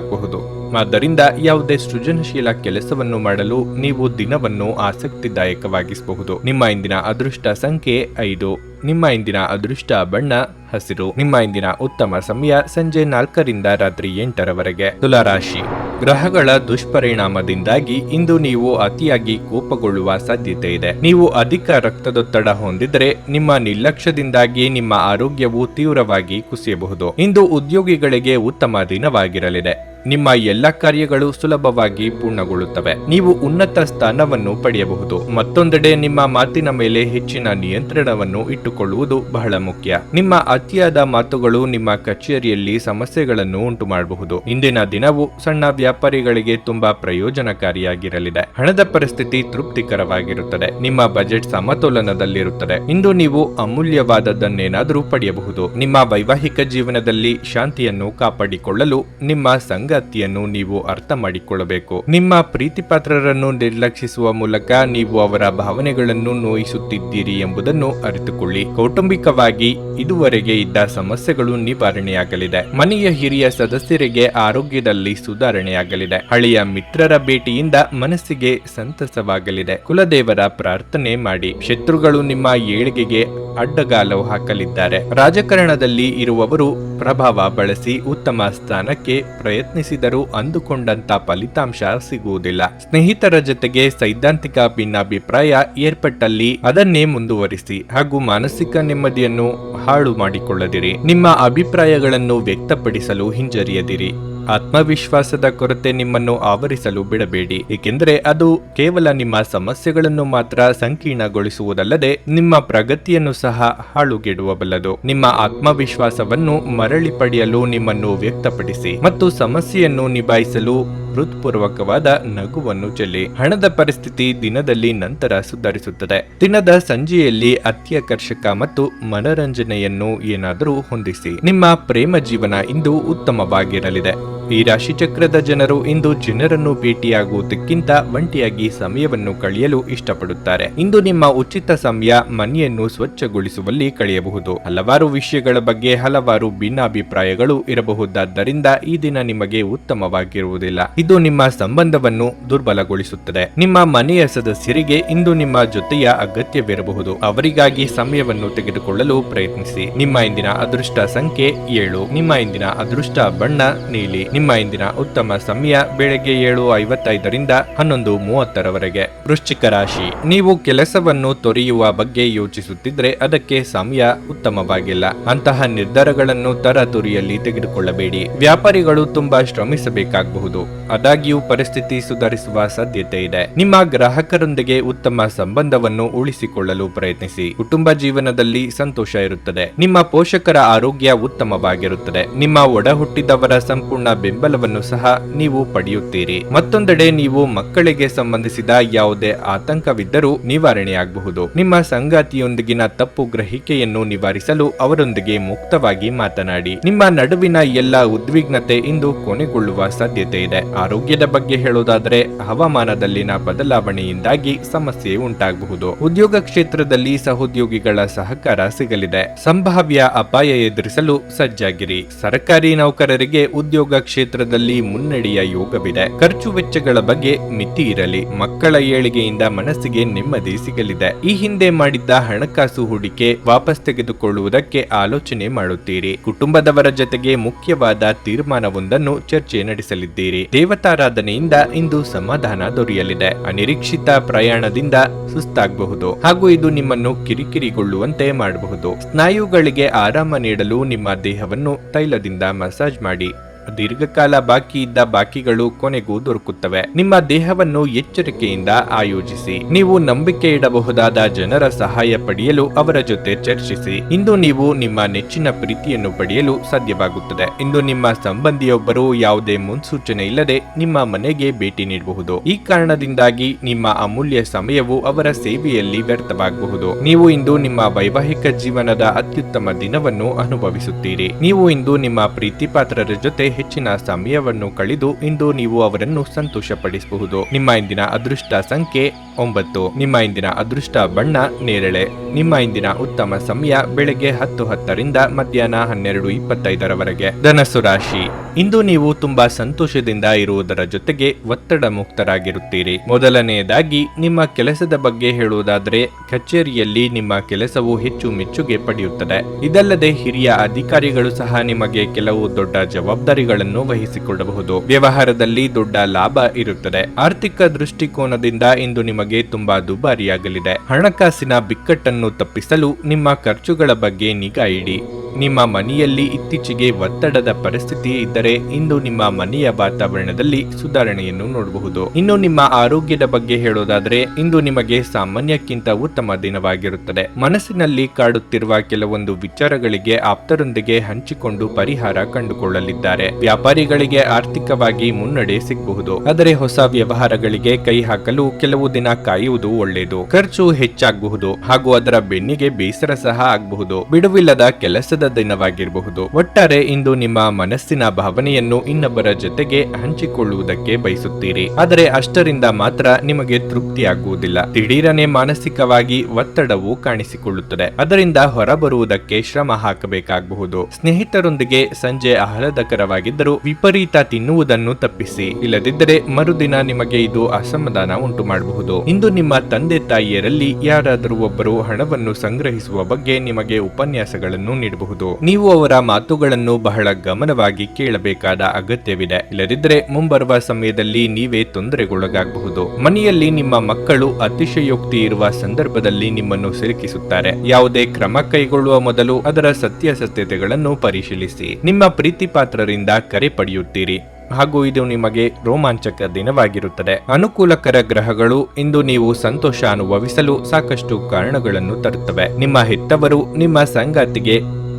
ಆದ್ದರಿಂದ ಯಾವುದೇ ಸೃಜನಶೀಲ ಕೆಲಸವನ್ನು ಮಾಡಲು ನೀವು ದಿನವನ್ನು ಆಸಕ್ತಿದಾಯಕವಾಗಿಸಬಹುದು. ನಿಮ್ಮ ಇಂದಿನ ಅದೃಷ್ಟ ಸಂಖ್ಯೆ 5. ನಿಮ್ಮ ಇಂದಿನ ಅದೃಷ್ಟ ಬಣ್ಣ ಹಸಿರು. ನಿಮ್ಮ ಇಂದಿನ ಉತ್ತಮ ಸಮಯ ಸಂಜೆ 4 ರಾತ್ರಿ 8 ತುಲಾರಾಶಿ. ಗ್ರಹಗಳ ದುಷ್ಪರಿಣಾಮದಿಂದಾಗಿ ಇಂದು ನೀವು ಅತಿಯಾಗಿ ಕೋಪಗೊಳ್ಳುವ ಸಾಧ್ಯತೆ ಇದೆ. ನೀವು ಅಧಿಕ ರಕ್ತದೊತ್ತಡ ಹೊಂದಿದರೆ ನಿಮ್ಮ ನಿರ್ಲಕ್ಷ್ಯದಿಂದಾಗಿ ನಿಮ್ಮ ಆರೋಗ್ಯವು ತೀವ್ರವಾಗಿ ಕುಸಿಯಬಹುದು. ಇಂದು ಉದ್ಯೋಗಿಗಳಿಗೆ ಉತ್ತಮ ದಿನವಾಗಿರಲಿದೆ. ನಿಮ್ಮ ಎಲ್ಲ ಕಾರ್ಯಗಳು ಸುಲಭವಾಗಿ ಪೂರ್ಣಗೊಳ್ಳುತ್ತವೆ. ನೀವು ಉನ್ನತ ಸ್ಥಾನವನ್ನು ಪಡೆಯಬಹುದು. ಮತ್ತೊಂದೆಡೆ ನಿಮ್ಮ ಮಾತಿನ ಮೇಲೆ ಹೆಚ್ಚಿನ ನಿಯಂತ್ರಣವನ್ನು ಇಟ್ಟುಕೊಳ್ಳುವುದು ಬಹಳ ಮುಖ್ಯ. ನಿಮ್ಮ ಅತಿಯಾದ ಮಾತುಗಳು ನಿಮ್ಮ ಕಚೇರಿಯಲ್ಲಿ ಸಮಸ್ಯೆಗಳನ್ನು ಉಂಟು ಮಾಡಬಹುದು. ಇಂದಿನ ದಿನವು ಸಣ್ಣ ವ್ಯಾಪಾರಿಗಳಿಗೆ ತುಂಬಾ ಪ್ರಯೋಜನಕಾರಿಯಾಗಿರಲಿದೆ. ಹಣದ ಪರಿಸ್ಥಿತಿ ತೃಪ್ತಿಕರವಾಗಿರುತ್ತದೆ. ನಿಮ್ಮ ಬಜೆಟ್ ಸಮತೋಲನದಲ್ಲಿರುತ್ತದೆ. ಇಂದು ನೀವು ಅಮೂಲ್ಯವಾದದ್ದನ್ನೇನಾದರೂ ಪಡೆಯಬಹುದು. ನಿಮ್ಮ ವೈವಾಹಿಕ ಜೀವನದಲ್ಲಿ ಶಾಂತಿಯನ್ನು ಕಾಪಾಡಿಕೊಳ್ಳಲು ನಿಮ್ಮ ಸಂಗಾತಿ ಸಂಗಾತಿಯನ್ನು ನೀವು ಅರ್ಥ ಮಾಡಿಕೊಳ್ಳಬೇಕು. ನಿಮ್ಮ ಪ್ರೀತಿಪಾತ್ರರನ್ನು ನಿರ್ಲಕ್ಷಿಸುವ ಮೂಲಕ ನೀವು ಅವರ ಭಾವನೆಗಳನ್ನು ನೋಯಿಸುತ್ತಿದ್ದೀರಿ ಎಂಬುದನ್ನು ಅರಿತುಕೊಳ್ಳಿ. ಕೌಟುಂಬಿಕವಾಗಿ ಇದುವರೆಗೆ ಇದ್ದ ಸಮಸ್ಯೆಗಳು ನಿವಾರಣೆಯಾಗಲಿದೆ. ಮನೆಯ ಹಿರಿಯ ಸದಸ್ಯರಿಗೆ ಆರೋಗ್ಯದಲ್ಲಿ ಸುಧಾರಣೆಯಾಗಲಿದೆ. ಹಳೆಯ ಮಿತ್ರರ ಭೇಟಿಯಿಂದ ಮನಸ್ಸಿಗೆ ಸಂತಸವಾಗಲಿದೆ. ಕುಲದೇವರ ಪ್ರಾರ್ಥನೆ ಮಾಡಿ. ಶತ್ರುಗಳು ನಿಮ್ಮ ಏಳಿಗೆಗೆ ಅಡ್ಡಗಾಲು ಹಾಕಲಿದ್ದಾರೆ. ರಾಜಕಾರಣದಲ್ಲಿ ಇರುವವರು ಪ್ರಭಾವ ಬಳಸಿ ಉತ್ತಮ ಸ್ಥಾನಕ್ಕೆ ಪ್ರಯತ್ನಿಸಿದರೂ ಅಂದುಕೊಂಡಂತ ಫಲಿತಾಂಶ ಸಿಗುವುದಿಲ್ಲ. ಸ್ನೇಹಿತರ ಜೊತೆಗೆ ಸೈದ್ಧಾಂತಿಕ ಭಿನ್ನಾಭಿಪ್ರಾಯ ಏರ್ಪಟ್ಟಲ್ಲಿ ಅದನ್ನೇ ಮುಂದುವರಿಸಿ ಹಾಗೂ ಮಾನಸಿಕ ನೆಮ್ಮದಿಯನ್ನು ಹಾಳು ಮಾಡಿಕೊಳ್ಳದಿರಿ. ನಿಮ್ಮ ಅಭಿಪ್ರಾಯಗಳನ್ನು ವ್ಯಕ್ತಪಡಿಸಲು ಹಿಂಜರಿಯದಿರಿ. ಆತ್ಮವಿಶ್ವಾಸದ ಕೊರತೆ ನಿಮ್ಮನ್ನು ಆವರಿಸಲು ಬಿಡಬೇಡಿ, ಏಕೆಂದರೆ ಅದು ಕೇವಲ ನಿಮ್ಮ ಸಮಸ್ಯೆಗಳನ್ನು ಮಾತ್ರ ಸಂಕೀರ್ಣಗೊಳಿಸುವುದಲ್ಲದೆ ನಿಮ್ಮ ಪ್ರಗತಿಯನ್ನು ಸಹ ಹಾಳುಗೆಡುವಬಲ್ಲದು. ನಿಮ್ಮ ಆತ್ಮವಿಶ್ವಾಸವನ್ನು ಮರಳಿ ಪಡೆಯಲು ನಿಮ್ಮನ್ನು ವ್ಯಕ್ತಪಡಿಸಿ ಮತ್ತು ಸಮಸ್ಯೆಯನ್ನು ನಿಭಾಯಿಸಲು ಹೃತ್ಪೂರ್ವಕವಾದ ನಗುವನ್ನು ಚೆಲ್ಲಿ. ಹಣದ ಪರಿಸ್ಥಿತಿ ದಿನದಲ್ಲಿ ನಂತರ ಸುಧಾರಿಸುತ್ತದೆ. ದಿನದ ಸಂಜೆಯಲ್ಲಿ ಅತ್ಯಾಕರ್ಷಕ ಮತ್ತು ಮನರಂಜನೆಯನ್ನು ಏನಾದರೂ ಹೊಂದಿಸಿ. ನಿಮ್ಮ ಪ್ರೇಮ ಜೀವನ ಇಂದು ಉತ್ತಮವಾಗಿರಲಿದೆ. ಈ ರಾಶಿ ಚಕ್ರದ ಜನರು ಇಂದು ಜನರನ್ನು ಭೇಟಿಯಾಗುವುದಕ್ಕಿಂತ ಒಂಟಿಯಾಗಿ ಸಮಯವನ್ನು ಕಳೆಯಲು ಇಷ್ಟಪಡುತ್ತಾರೆ. ಇಂದು ನಿಮ್ಮ ಉಚಿತ ಸಮಯ ಮನೆಯನ್ನು ಸ್ವಚ್ಛಗೊಳಿಸುವಲ್ಲಿ ಕಳೆಯಬಹುದು. ಹಲವಾರು ವಿಷಯಗಳ ಬಗ್ಗೆ ಹಲವಾರು ಭಿನ್ನಾಭಿಪ್ರಾಯಗಳು ಇರಬಹುದಾದ್ದರಿಂದ ಈ ದಿನ ನಿಮಗೆ ಉತ್ತಮವಾಗಿರುವುದಿಲ್ಲ. ಇದು ನಿಮ್ಮ ಸಂಬಂಧವನ್ನು ದುರ್ಬಲಗೊಳಿಸುತ್ತದೆ. ನಿಮ್ಮ ಮನೆಯ ಸದಸ್ಯರಿಗೆ ಇಂದು ನಿಮ್ಮ ಜೊತೆಯ ಅಗತ್ಯವಿರಬಹುದು. ಅವರಿಗಾಗಿ ಸಮಯವನ್ನು ತೆಗೆದುಕೊಳ್ಳಲು ಪ್ರಯತ್ನಿಸಿ. ನಿಮ್ಮ ಇಂದಿನ ಅದೃಷ್ಟ ಸಂಖ್ಯೆ 7. ನಿಮ್ಮ ಇಂದಿನ ಅದೃಷ್ಟ ಬಣ್ಣ ನೀಲಿ. ನಿಮ್ಮ ಇಂದಿನ ಉತ್ತಮ ಸಮಯ ಬೆಳಗ್ಗೆ 7:55ರಿಂದ 11:30ರವರೆಗೆ. ವೃಶ್ಚಿಕ ರಾಶಿ, ನೀವು ಕೆಲಸವನ್ನು ತೊರೆಯುವ ಬಗ್ಗೆ ಯೋಚಿಸುತ್ತಿದ್ರೆ ಅದಕ್ಕೆ ಸಮಯ ಉತ್ತಮವಾಗಿಲ್ಲ. ಅಂತಹ ನಿರ್ಧಾರಗಳನ್ನು ತರಾತುರಿಯಲ್ಲಿ ತೆಗೆದುಕೊಳ್ಳಬೇಡಿ. ವ್ಯಾಪಾರಿಗಳು ತುಂಬಾ ಶ್ರಮಿಸಬೇಕಾಗಬಹುದು. ಆದಾಗ್ಯೂ ಪರಿಸ್ಥಿತಿ ಸುಧಾರಿಸುವ ಸಾಧ್ಯತೆ ಇದೆ. ನಿಮ್ಮ ಗ್ರಾಹಕರೊಂದಿಗೆ ಉತ್ತಮ ಸಂಬಂಧವನ್ನು ಉಳಿಸಿಕೊಳ್ಳಲು ಪ್ರಯತ್ನಿಸಿ. ಕುಟುಂಬ ಜೀವನದಲ್ಲಿ ಸಂತೋಷ ಇರುತ್ತದೆ. ನಿಮ್ಮ ಪೋಷಕರ ಆರೋಗ್ಯ ಉತ್ತಮವಾಗಿರುತ್ತದೆ. ನಿಮ್ಮ ಒಡ ಹುಟ್ಟಿದವರ ಸಂಪೂರ್ಣ ಬೆಂಬಲವನ್ನು ಸಹ ನೀವು ಪಡೆಯುತ್ತೀರಿ. ಮತ್ತೊಂದೆಡೆ ನೀವು ಮಕ್ಕಳಿಗೆ ಸಂಬಂಧಿಸಿದ ಯಾವುದೇ ಆತಂಕವಿದ್ದರೂ ನಿವಾರಣೆಯಾಗಬಹುದು. ನಿಮ್ಮ ಸಂಗಾತಿಯೊಂದಿಗಿನ ತಪ್ಪು ಗ್ರಹಿಕೆಯನ್ನು ನಿವಾರಿಸಲು ಅವರೊಂದಿಗೆ ಮುಕ್ತವಾಗಿ ಮಾತನಾಡಿ. ನಿಮ್ಮ ನಡುವಿನ ಎಲ್ಲ ಉದ್ವಿಗ್ನತೆ ಇಂದು ಕೊನೆಗೊಳ್ಳುವ ಸಾಧ್ಯತೆ ಇದೆ. ಆರೋಗ್ಯದ ಬಗ್ಗೆ ಹೇಳೋದಾದರೆ ಹವಾಮಾನದಲ್ಲಿನ ಬದಲಾವಣೆಯಿಂದಾಗಿ ಸಮಸ್ಯೆ ಉಂಟಾಗಬಹುದು. ಉದ್ಯೋಗ ಕ್ಷೇತ್ರದಲ್ಲಿ ಸಹೋದ್ಯೋಗಿಗಳ ಸಹಕಾರ ಸಿಗಲಿದೆ. ಸಂಭಾವ್ಯ ಅಪಾಯ ಎದುರಿಸಲು ಸಜ್ಜಾಗಿರಿ. ಸರ್ಕಾರಿ ನೌಕರರಿಗೆ ಉದ್ಯೋಗ ಕ್ಷೇತ್ರದಲ್ಲಿ ಮುನ್ನಡೆಯ ಯೋಗವಿದೆ. ಖರ್ಚು ವೆಚ್ಚಗಳ ಬಗ್ಗೆ ಮಿತಿ ಇರಲಿ. ಮಕ್ಕಳ ಏಳಿಗೆಯಿಂದ ಮನಸ್ಸಿಗೆ ನೆಮ್ಮದಿ ಸಿಗಲಿದೆ. ಈ ಹಿಂದೆ ಮಾಡಿದ್ದ ಹಣಕಾಸು ಹೂಡಿಕೆ ವಾಪಸ್ ತೆಗೆದುಕೊಳ್ಳುವುದಕ್ಕೆ ಆಲೋಚನೆ ಮಾಡುತ್ತೀರಿ. ಕುಟುಂಬದವರ ಜೊತೆಗೆ ಮುಖ್ಯವಾದ ತೀರ್ಮಾನವೊಂದನ್ನು ಚರ್ಚೆ ನಡೆಸಲಿದ್ದೀರಿ. ದೇವತಾರಾಧನೆಯಿಂದ ಇಂದು ಸಮಾಧಾನ ದೊರೆಯಲಿದೆ. ಅನಿರೀಕ್ಷಿತ ಪ್ರಯಾಣದಿಂದ ಸುಸ್ತಾಗಬಹುದು ಹಾಗೂ ಇದು ನಿಮ್ಮನ್ನು ಕಿರಿಕಿರಿಗೊಳ್ಳುವಂತೆ ಮಾಡಬಹುದು. ಸ್ನಾಯುಗಳಿಗೆ ಆರಾಮ ನೀಡಲು ನಿಮ್ಮ ದೇಹವನ್ನು ತೈಲದಿಂದ ಮಸಾಜ್ ಮಾಡಿ. ದೀರ್ಘಕಾಲ ಬಾಕಿ ಇದ್ದ ಬಾಕಿಗಳು ಕೊನೆಗೂ ದೊರಕುತ್ತವೆ. ನಿಮ್ಮ ದೇಹವನ್ನು ಎಚ್ಚರಿಕೆಯಿಂದ ಆಯೋಜಿಸಿ. ನೀವು ನಂಬಿಕೆ ಇಡಬಹುದಾದ ಜನರ ಸಹಾಯ ಪಡೆಯಲು ಅವರ ಜೊತೆ ಚರ್ಚಿಸಿ. ಇಂದು ನೀವು ನಿಮ್ಮ ನೆಚ್ಚಿನ ಪ್ರೀತಿಯನ್ನು ಪಡೆಯಲು ಸಾಧ್ಯವಾಗುತ್ತದೆ. ಇಂದು ನಿಮ್ಮ ಸಂಬಂಧಿಯೊಬ್ಬರು ಯಾವುದೇ ಮುನ್ಸೂಚನೆ ಇಲ್ಲದೆ ನಿಮ್ಮ ಮನೆಗೆ ಭೇಟಿ ನೀಡಬಹುದು. ಈ ಕಾರಣದಿಂದಾಗಿ ನಿಮ್ಮ ಅಮೂಲ್ಯ ಸಮಯವು ಅವರ ಸೇವೆಯಲ್ಲಿ ವ್ಯರ್ಥವಾಗಬಹುದು. ನೀವು ಇಂದು ನಿಮ್ಮ ವೈವಾಹಿಕ ಜೀವನದ ಅತ್ಯುತ್ತಮ ದಿನವನ್ನು ಅನುಭವಿಸುತ್ತೀರಿ. ನೀವು ಇಂದು ನಿಮ್ಮ ಪ್ರೀತಿಪಾತ್ರರ ಜೊತೆ ಹೆಚ್ಚಿನ ಸಮಯವನ್ನು ಕಳೆದು ಇಂದು ನೀವು ಅವರನ್ನು ಸಂತೋಷಪಡಿಸಬಹುದು. ನಿಮ್ಮ ಇಂದಿನ ಅದೃಷ್ಟ ಸಂಖ್ಯೆ 9. ನಿಮ್ಮ ಇಂದಿನ ಅದೃಷ್ಟ ಬಣ್ಣ ನೇರಳೆ. ನಿಮ್ಮ ಇಂದಿನ ಉತ್ತಮ ಸಮಯ ಬೆಳಗ್ಗೆ 10:10ರಿಂದ ಮಧ್ಯಾಹ್ನ 12:25ರವರೆಗೆ. ಧನಸ್ಸು ರಾಶಿ, ಇಂದು ನೀವು ತುಂಬಾ ಸಂತೋಷದಿಂದ ಇರುವುದರ ಜೊತೆಗೆ ಒತ್ತಡ ಮುಕ್ತರಾಗಿರುತ್ತೀರಿ. ಮೊದಲನೆಯದಾಗಿ ನಿಮ್ಮ ಕೆಲಸದ ಬಗ್ಗೆ ಹೇಳುವುದಾದರೆ ಕಚೇರಿಯಲ್ಲಿ ನಿಮ್ಮ ಕೆಲಸವು ಹೆಚ್ಚು ಮೆಚ್ಚುಗೆ ಪಡೆಯುತ್ತದೆ. ಇದಲ್ಲದೆ ಹಿರಿಯ ಅಧಿಕಾರಿಗಳು ಸಹ ನಿಮಗೆ ಕೆಲವು ದೊಡ್ಡ ಜವಾಬ್ದಾರಿಗಳನ್ನು ವಹಿಸಿಕೊಳ್ಳಬಹುದು. ವ್ಯವಹಾರದಲ್ಲಿ ದೊಡ್ಡ ಲಾಭ ಇರುತ್ತದೆ. ಆರ್ಥಿಕ ದೃಷ್ಟಿಕೋನದಿಂದ ಇಂದು ನಿಮಗೆ ತುಂಬಾ ದುಬಾರಿಯಾಗಲಿದೆ. ಹಣಕಾಸಿನ ಬಿಕ್ಕಟ್ಟನ್ನು ತಪ್ಪಿಸಲು ನಿಮ್ಮ ಖರ್ಚುಗಳ ಬಗ್ಗೆ ನಿಗಾ ಇಡಿ. ನಿಮ್ಮ ಮನೆಯಲ್ಲಿ ಇತ್ತೀಚೆಗೆ ಒತ್ತಡದ ಪರಿಸ್ಥಿತಿ ಇದ್ದರೆ ಇಂದು ನಿಮ್ಮ ಮನೆಯ ವಾತಾವರಣದಲ್ಲಿ ಸುಧಾರಣೆಯನ್ನು ನೋಡಬಹುದು. ಇನ್ನು ನಿಮ್ಮ ಆರೋಗ್ಯದ ಬಗ್ಗೆ ಹೇಳೋದಾದ್ರೆ ಇಂದು ನಿಮಗೆ ಸಾಮಾನ್ಯಕ್ಕಿಂತ ಉತ್ತಮ ದಿನವಾಗಿರುತ್ತದೆ. ಮನಸ್ಸಿನಲ್ಲಿ ಕಾಡುತ್ತಿರುವ ಕೆಲವೊಂದು ವಿಚಾರಗಳಿಗೆ ಆಪ್ತರೊಂದಿಗೆ ಹಂಚಿಕೊಂಡು ಪರಿಹಾರ ಕಂಡುಕೊಳ್ಳಲಿದ್ದಾರೆ. ವ್ಯಾಪಾರಿಗಳಿಗೆ ಆರ್ಥಿಕವಾಗಿ ಮುನ್ನಡೆ ಸಿಗಬಹುದು. ಆದರೆ ಹೊಸ ವ್ಯವಹಾರಗಳಿಗೆ ಕೈ ಹಾಕಲು ಕೆಲವು ದಿನ ಕಾಯುವುದು ಒಳ್ಳೆಯದು. ಖರ್ಚು ಹೆಚ್ಚಾಗಬಹುದು ಹಾಗೂ ಅದರ ಬೆನ್ನಿಗೆ ಬೇಸರ ಸಹ ಆಗಬಹುದು. ಬಿಡುವಿಲ್ಲದ ಕೆಲಸದ ದಿನವಾಗಿರಬಹುದು. ಒಟ್ಟಾರೆ ಇಂದು ನಿಮ್ಮ ಮನಸ್ಸಿನ ಭಾವನೆಯನ್ನು ಇನ್ನೊಬ್ಬರ ಜೊತೆಗೆ ಹಂಚಿಕೊಳ್ಳುವುದಕ್ಕೆ ಬಯಸುತ್ತೀರಿ. ಆದರೆ ಅಷ್ಟರಿಂದ ಮಾತ್ರ ನಿಮಗೆ ತೃಪ್ತಿಯಾಗುವುದಿಲ್ಲ. ದಿಢೀರನೆ ಮಾನಸಿಕವಾಗಿ ಒತ್ತಡವು ಕಾಣಿಸಿಕೊಳ್ಳುತ್ತದೆ. ಅದರಿಂದ ಹೊರಬರುವುದಕ್ಕೆ ಶ್ರಮ ಹಾಕಬೇಕಾಗಬಹುದು. ಸ್ನೇಹಿತರೊಂದಿಗೆ ಸಂಜೆ ಆಹ್ಲಾದಕರವಾಗಿದ್ದರೂ ವಿಪರೀತ ತಿನ್ನುವುದನ್ನು ತಪ್ಪಿಸಿ. ಇಲ್ಲದಿದ್ದರೆ ಮರುದಿನ ನಿಮಗೆ ಇದು ಅಸಮಾಧಾನ ಉಂಟು ಮಾಡಬಹುದು. ಇಂದು ನಿಮ್ಮ ತಂದೆ ತಾಯಿಯರಲ್ಲಿ ಯಾರಾದರೂ ಒಬ್ಬರು ಹಣವನ್ನು ಸಂಗ್ರಹಿಸುವ ಬಗ್ಗೆ ನಿಮಗೆ ಉಪನ್ಯಾಸಗಳನ್ನು ನೀಡಬಹುದು. ನೀವು ಅವರ ಮಾತುಗಳನ್ನು ಬಹಳ ಗಮನವಾಗಿ ಕೇಳಬೇಕಾದ ಅಗತ್ಯವಿದೆ. ಇಲ್ಲದಿದ್ದರೆ ಮುಂಬರುವ ಸಮಯದಲ್ಲಿ ನೀವೇ ತೊಂದರೆಗೊಳಗಾಗಬಹುದು. ಮನೆಯಲ್ಲಿ ನಿಮ್ಮ ಮಕ್ಕಳು ಅತಿಶಯೋಕ್ತಿ ಇರುವ ಸಂದರ್ಭದಲ್ಲಿ ನಿಮ್ಮನ್ನು ಸಿಲುಕಿಸುತ್ತಾರೆ. ಯಾವುದೇ ಕ್ರಮ ಕೈಗೊಳ್ಳುವ ಮೊದಲು ಅದರ ಸತ್ಯಾಸತ್ಯತೆಗಳನ್ನು ಪರಿಶೀಲಿಸಿ. ನಿಮ್ಮ ಪ್ರೀತಿ ಪಾತ್ರರಿಂದ ಕರೆ ಪಡೆಯುತ್ತೀರಿ ಹಾಗೂ ಇದು ನಿಮಗೆ ರೋಮಾಂಚಕ ದಿನವಾಗಿರುತ್ತದೆ. ಅನುಕೂಲಕರ ಗ್ರಹಗಳು ಇಂದು ನೀವು ಸಂತೋಷ ಅನುಭವಿಸಲು ಸಾಕಷ್ಟು ಕಾರಣಗಳನ್ನು ತರುತ್ತವೆ. ನಿಮ್ಮ ಹೆತ್ತವರು ನಿಮ್ಮ ಸಂಗಾತಿಗೆ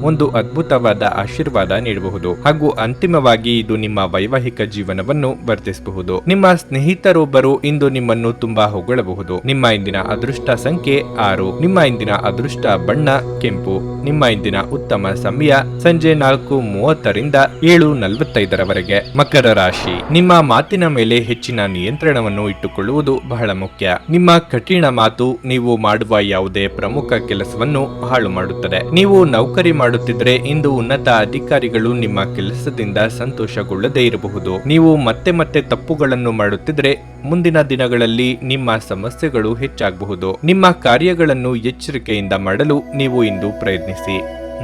ಒಂದು ಅದ್ಭುತವಾದ ಆಶೀರ್ವಾದ ನೀಡಬಹುದು ಹಾಗೂ ಅಂತಿಮವಾಗಿ ಇದು ನಿಮ್ಮ ವೈವಾಹಿಕ ಜೀವನವನ್ನು ವರ್ಧಿಸಬಹುದು. ನಿಮ್ಮ ಸ್ನೇಹಿತರೊಬ್ಬರು ಇಂದು ನಿಮ್ಮನ್ನು ತುಂಬಾ ಹೊಗಳಬಹುದು. ನಿಮ್ಮ ಇಂದಿನ ಅದೃಷ್ಟ ಸಂಖ್ಯೆ 6. ನಿಮ್ಮ ಇಂದಿನ ಅದೃಷ್ಟ ಬಣ್ಣ ಕೆಂಪು. ನಿಮ್ಮ ಇಂದಿನ ಉತ್ತಮ ಸಮಯ ಸಂಜೆ 4:30ರಿಂದ 7:45ರವರೆಗೆ. ಮಕರ ರಾಶಿ. ನಿಮ್ಮ ಮಾತಿನ ಮೇಲೆ ಹೆಚ್ಚಿನ ನಿಯಂತ್ರಣವನ್ನು ಇಟ್ಟುಕೊಳ್ಳುವುದು ಬಹಳ ಮುಖ್ಯ. ನಿಮ್ಮ ಕಠಿಣ ಮಾತು ನೀವು ಮಾಡುವ ಯಾವುದೇ ಪ್ರಮುಖ ಕೆಲಸವನ್ನು ಹಾಳು ಮಾಡುತ್ತದೆ. ನೀವು ನೌಕರಿ ಮಾಡುತ್ತಿದ್ದರೆ ಇಂದು ಉನ್ನತ ಅಧಿಕಾರಿಗಳು ನಿಮ್ಮ ಕೆಲಸದಿಂದ ಸಂತೋಷಗೊಳ್ಳದೇ ಇರಬಹುದು. ನೀವು ಮತ್ತೆ ಮತ್ತೆ ತಪ್ಪುಗಳನ್ನು ಮಾಡುತ್ತಿದ್ದರೆ ಮುಂದಿನ ದಿನಗಳಲ್ಲಿ ನಿಮ್ಮ ಸಮಸ್ಯೆಗಳು ಹೆಚ್ಚಾಗಬಹುದು. ನಿಮ್ಮ ಕಾರ್ಯಗಳನ್ನು ಎಚ್ಚರಿಕೆಯಿಂದ ಮಾಡಲು ನೀವು ಇಂದು ಪ್ರಯತ್ನಿಸಿ.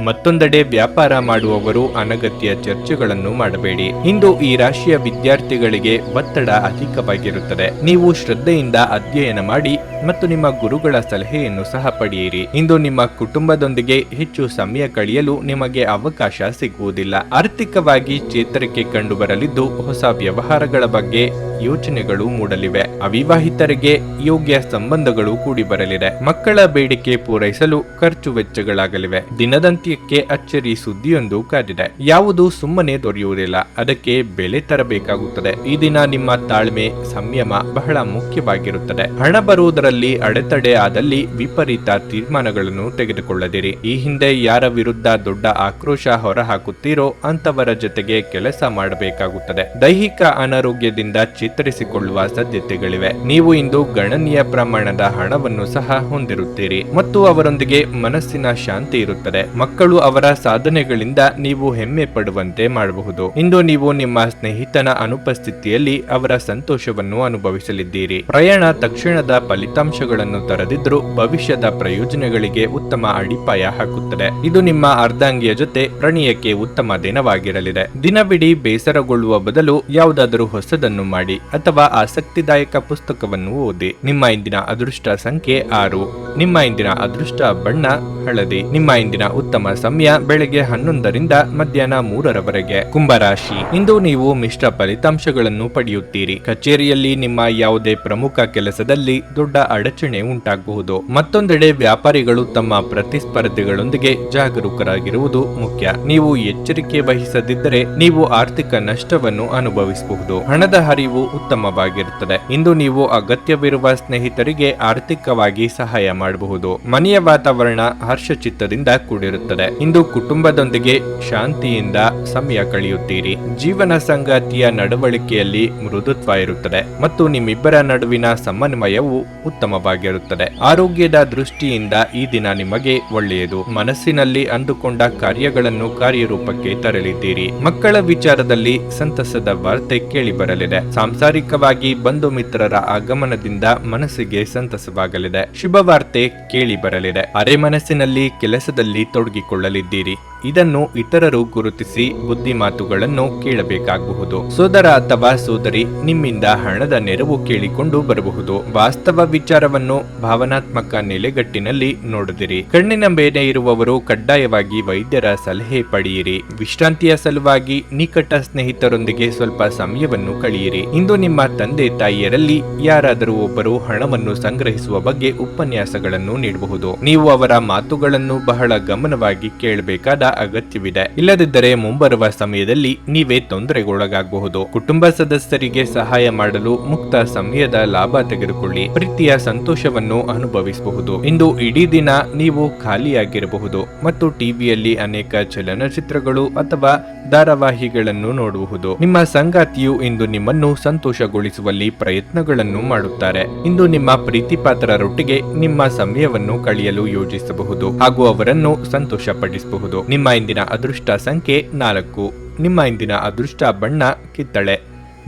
ಮತ್ತೊಂದೆಡೆ ವ್ಯಾಪಾರ ಮಾಡುವವರು ಅನಗತ್ಯ ಚರ್ಚೆಗಳನ್ನು ಮಾಡಬೇಡಿ. ಇಂದು ಈ ರಾಶಿಯ ವಿದ್ಯಾರ್ಥಿಗಳಿಗೆ ಒತ್ತಡ ಅಧಿಕವಾಗಿರುತ್ತದೆ. ನೀವು ಶ್ರದ್ಧೆಯಿಂದ ಅಧ್ಯಯನ ಮಾಡಿ ಮತ್ತು ನಿಮ್ಮ ಗುರುಗಳ ಸಲಹೆಯನ್ನು ಸಹ ಪಡೆಯಿರಿ. ಇಂದು ನಿಮ್ಮ ಕುಟುಂಬದೊಂದಿಗೆ ಹೆಚ್ಚು ಸಮಯ ಕಳೆಯಲು ನಿಮಗೆ ಅವಕಾಶ ಸಿಗುವುದಿಲ್ಲ. ಆರ್ಥಿಕವಾಗಿ ಚೇತರಿಕೆ ಕಂಡುಬರಲಿದ್ದು ಹೊಸ ವ್ಯವಹಾರಗಳ ಬಗ್ಗೆ ಯೋಚನೆಗಳು ಮೂಡಲಿವೆ. ಅವಿವಾಹಿತರಿಗೆ ಯೋಗ್ಯ ಸಂಬಂಧಗಳು ಕೂಡಿ ಬರಲಿದೆ. ಮಕ್ಕಳ ಬೇಡಿಕೆ ಪೂರೈಸಲು ಖರ್ಚು ವೆಚ್ಚಗಳಾಗಲಿವೆ. ದಿನದಂತ್ಯಕ್ಕೆ ಅಚ್ಚರಿ ಸುದ್ದಿಯೊಂದು ಕಾದಿದೆ. ಯಾವುದು ಸುಮ್ಮನೆ ದೊರೆಯುವುದಿಲ್ಲ, ಅದಕ್ಕೆ ಬೆಲೆ ತರಬೇಕಾಗುತ್ತದೆ. ಈ ದಿನ ನಿಮ್ಮ ತಾಳ್ಮೆ ಸಂಯಮ ಬಹಳ ಮುಖ್ಯವಾಗಿರುತ್ತದೆ. ಹಣ ಬರುವುದರಲ್ಲಿ ಅಡೆತಡೆ ಆದಲ್ಲಿ ವಿಪರೀತ ತೀರ್ಮಾನಗಳನ್ನು ತೆಗೆದುಕೊಳ್ಳದಿರಿ. ಈ ಹಿಂದೆ ಯಾರ ವಿರುದ್ಧ ದೊಡ್ಡ ಆಕ್ರೋಶ ಹೊರಹಾಕುತ್ತೀರೋ ಅಂತವರ ಜೊತೆಗೆ ಕೆಲಸ ಮಾಡಬೇಕಾಗುತ್ತದೆ. ದೈಹಿಕ ಅನಾರೋಗ್ಯದಿಂದ ಚೇತರಿಸಿಕೊಳ್ಳುವ ಸಾಧ್ಯತೆಗಳಿವೆ. ನೀವು ಇಂದು ಗಣನೀಯ ಪ್ರಮಾಣದ ಹಣವನ್ನು ಸಹ ಹೊಂದಿರುತ್ತೀರಿ ಮತ್ತು ಅವರೊಂದಿಗೆ ಮನಸ್ಸಿನ ಶಾಂತಿ ಇರುತ್ತದೆ. ಮಕ್ಕಳು ಅವರ ಸಾಧನೆಗಳಿಂದ ನೀವು ಹೆಮ್ಮೆ ಪಡುವಂತೆ ಮಾಡಬಹುದು. ಇಂದು ನೀವು ನಿಮ್ಮ ಸ್ನೇಹಿತನ ಅನುಪಸ್ಥಿತಿಯಲ್ಲಿ ಅವರ ಸಂತೋಷವನ್ನು ಅನುಭವಿಸಲಿದ್ದೀರಿ. ಪ್ರಯಾಣ ತಕ್ಷಣದ ಫಲಿತಾಂಶಗಳನ್ನು ತರದಿದ್ದರೂ ಭವಿಷ್ಯದ ಪ್ರಯೋಜನಗಳಿಗೆ ಉತ್ತಮ ಅಡಿಪಾಯ ಹಾಕುತ್ತದೆ. ಇದು ನಿಮ್ಮ ಅರ್ಧಾಂಗಿಯ ಜೊತೆ ಪ್ರಣಯಕ್ಕೆ ಉತ್ತಮ ದಿನವಾಗಿರಲಿದೆ. ದಿನವಿಡೀ ಬೇಸರಗೊಳ್ಳುವ ಬದಲು ಯಾವುದಾದರೂ ಹೊಸದನ್ನು ಮಾಡಿ ಅಥವಾ ಆಸಕ್ತಿದಾಯಕ ಪುಸ್ತಕವನ್ನು ಓದಿ. ನಿಮ್ಮ ಇಂದಿನ ಅದೃಷ್ಟ ಸಂಖ್ಯೆ 6. ನಿಮ್ಮ ಇಂದಿನ ಅದೃಷ್ಟ ಬಣ್ಣ ಹಳದಿ. ನಿಮ್ಮ ಇಂದಿನ ಉತ್ತಮ ಸಮಯ ಬೆಳಗ್ಗೆ 11ರಿಂದ ಮಧ್ಯಾಹ್ನ 3ರವರೆಗೆ. ಕುಂಭರಾಶಿ. ಇಂದು ನೀವು ಮಿಶ್ರ ಫಲಿತಾಂಶಗಳನ್ನು ಪಡೆಯುತ್ತೀರಿ. ಕಚೇರಿಯಲ್ಲಿ ನಿಮ್ಮ ಯಾವುದೇ ಪ್ರಮುಖ ಕೆಲಸದಲ್ಲಿ ದೊಡ್ಡ ಅಡಚಣೆ ಉಂಟಾಗಬಹುದು. ಮತ್ತೊಂದೆಡೆ ವ್ಯಾಪಾರಿಗಳು ತಮ್ಮ ಪ್ರತಿಸ್ಪರ್ಧಿಗಳೊಂದಿಗೆ ಜಾಗರೂಕರಾಗಿರುವುದು ಮುಖ್ಯ. ನೀವು ಎಚ್ಚರಿಕೆ ವಹಿಸದಿದ್ದರೆ ನೀವು ಆರ್ಥಿಕ ನಷ್ಟವನ್ನು ಅನುಭವಿಸಬಹುದು. ಹಣದ ಹರಿವು ಉತ್ತಮವಾಗಿರುತ್ತದೆ. ಇಂದು ನೀವು ಅಗತ್ಯವಿರುವ ಸ್ನೇಹಿತರಿಗೆ ಆರ್ಥಿಕವಾಗಿ ಸಹಾಯ ಮಾಡಬಹುದು. ಮನೆಯ ವಾತಾವರಣ ಹರ್ಷಚಿತ್ತದಿಂದ ಕೂಡಿರುತ್ತದೆ. ಇಂದು ಕುಟುಂಬದೊಂದಿಗೆ ಶಾಂತಿಯಿಂದ ಸಮಯ ಕಳೆಯುತ್ತೀರಿ. ಜೀವನ ಸಂಗಾತಿಯ ನಡವಳಿಕೆಯಲ್ಲಿ ಮೃದುತ್ವ ಇರುತ್ತದೆ ಮತ್ತು ನಿಮ್ಮಿಬ್ಬರ ನಡುವಿನ ಸಮನ್ವಯವು ಉತ್ತಮವಾಗಿರುತ್ತದೆ. ಆರೋಗ್ಯದ ದೃಷ್ಟಿಯಿಂದ ಈ ದಿನ ನಿಮಗೆ ಒಳ್ಳೆಯದು. ಮನಸ್ಸಿನಲ್ಲಿ ಅಂದುಕೊಂಡ ಕಾರ್ಯಗಳನ್ನು ಕಾರ್ಯರೂಪಕ್ಕೆ ತರಲಿದ್ದೀರಿ. ಮಕ್ಕಳ ವಿಚಾರದಲ್ಲಿ ಸಂತಸದ ವಾರ್ತೆ ಕೇಳಿ ಬರಲಿದೆ. ಸಾಂಸಾರಿಕವಾಗಿ ಬಂಧು ಮಿತ್ರರ ಆಗಮನದಿಂದ ಮನಸ್ಸಿಗೆ ಸಂತಸವಾಗಲಿದೆ. ಶುಭವಾರ್ತೆ ಕೇಳಿ ಬರಲಿದೆ. ಅರೆ ಮನಸ್ಸಿನಲ್ಲಿ ಕೆಲಸದಲ್ಲಿ ತೊಡಗಿಕೊಳ್ಳಲಿದ್ದೀರಿ. ಇದನ್ನು ಇತರರು ಗುರುತಿಸಿ ಬುದ್ಧಿ ಮಾತುಗಳನ್ನು ಕೇಳಬೇಕಾಗಬಹುದು. ಸೋದರ ಅಥವಾ ಸೋದರಿ ನಿಮ್ಮಿಂದ ಹಣದ ನೆರವು ಕೇಳಿಕೊಂಡು ಬರಬಹುದು. ವಾಸ್ತವ ವಿಚಾರವನ್ನು ಭಾವನಾತ್ಮಕ ನೆಲೆಗಟ್ಟಿನಲ್ಲಿ ನೋಡಿದಿರಿ. ಕಣ್ಣಿನ ಮೇಲೆ ಇರುವವರು ಕಡ್ಡಾಯವಾಗಿ ವೈದ್ಯರ ಸಲಹೆ ಪಡೆಯಿರಿ. ವಿಶ್ರಾಂತಿಯ ಸಲುವಾಗಿ ನಿಕಟ ಸ್ನೇಹಿತರೊಂದಿಗೆ ಸ್ವಲ್ಪ ಸಮಯವನ್ನು ಕಳೆಯಿರಿ. ಇಂದು ನಿಮ್ಮ ತಂದೆ ತಾಯಿಯರಲ್ಲಿ ಯಾರಾದರೂ ಒಬ್ಬರು ಹಣವನ್ನು ಸಂಗ್ರಹಿಸುವ ಬಗ್ಗೆ ಉಪನ್ಯಾಸಗಳನ್ನು ನೀಡಬಹುದು. ನೀವು ಅವರ ಮಾತುಗಳನ್ನು ಬಹಳ ಗಮನವಾಗಿ ಕೇಳಬೇಕಾದ ಅಗತ್ಯವಿದೆ. ಇಲ್ಲದಿದ್ದರೆ ಮುಂಬರುವ ಸಮಯದಲ್ಲಿ ನೀವೇ ತೊಂದರೆಗೊಳಗಾಗಬಹುದು. ಕುಟುಂಬ ಸದಸ್ಯರಿಗೆ ಸಹಾಯ ಮಾಡಲು ಮುಕ್ತ ಸಮಯದ ಲಾಭ ತೆಗೆದುಕೊಳ್ಳಿ. ಪ್ರೀತಿಯ ಸಂತೋಷವನ್ನು ಅನುಭವಿಸಬಹುದು. ಇಂದು ಇಡೀ ದಿನ ನೀವು ಖಾಲಿಯಾಗಿರಬಹುದು ಮತ್ತು ಟಿವಿಯಲ್ಲಿ ಅನೇಕ ಚಲನಚಿತ್ರಗಳು ಅಥವಾ ಧಾರಾವಾಹಿಗಳನ್ನು ನೋಡಬಹುದು. ನಿಮ್ಮ ಸಂಗಾತಿಯು ಇಂದು ನಿಮ್ಮನ್ನು ಸಂತೋಷಗೊಳಿಸುವಲ್ಲಿ ಪ್ರಯತ್ನಗಳನ್ನು ಮಾಡುತ್ತಾರೆ. ಇಂದು ನಿಮ್ಮ ಪ್ರೀತಿಪಾತ್ರರೊಟ್ಟಿಗೆ ನಿಮ್ಮ ಸಮಯವನ್ನು ಕಳೆಯಲು ಯೋಜಿಸಬಹುದು ಹಾಗೂ ಅವರನ್ನು ಸಂತೋಷಪಡಿಸಬಹುದು. ನಿಮ್ಮ ಇಂದಿನ ಅದೃಷ್ಟ ಸಂಖ್ಯೆ 4. ನಿಮ್ಮ ಇಂದಿನ ಅದೃಷ್ಟ ಬಣ್ಣ ಕಿತ್ತಳೆ.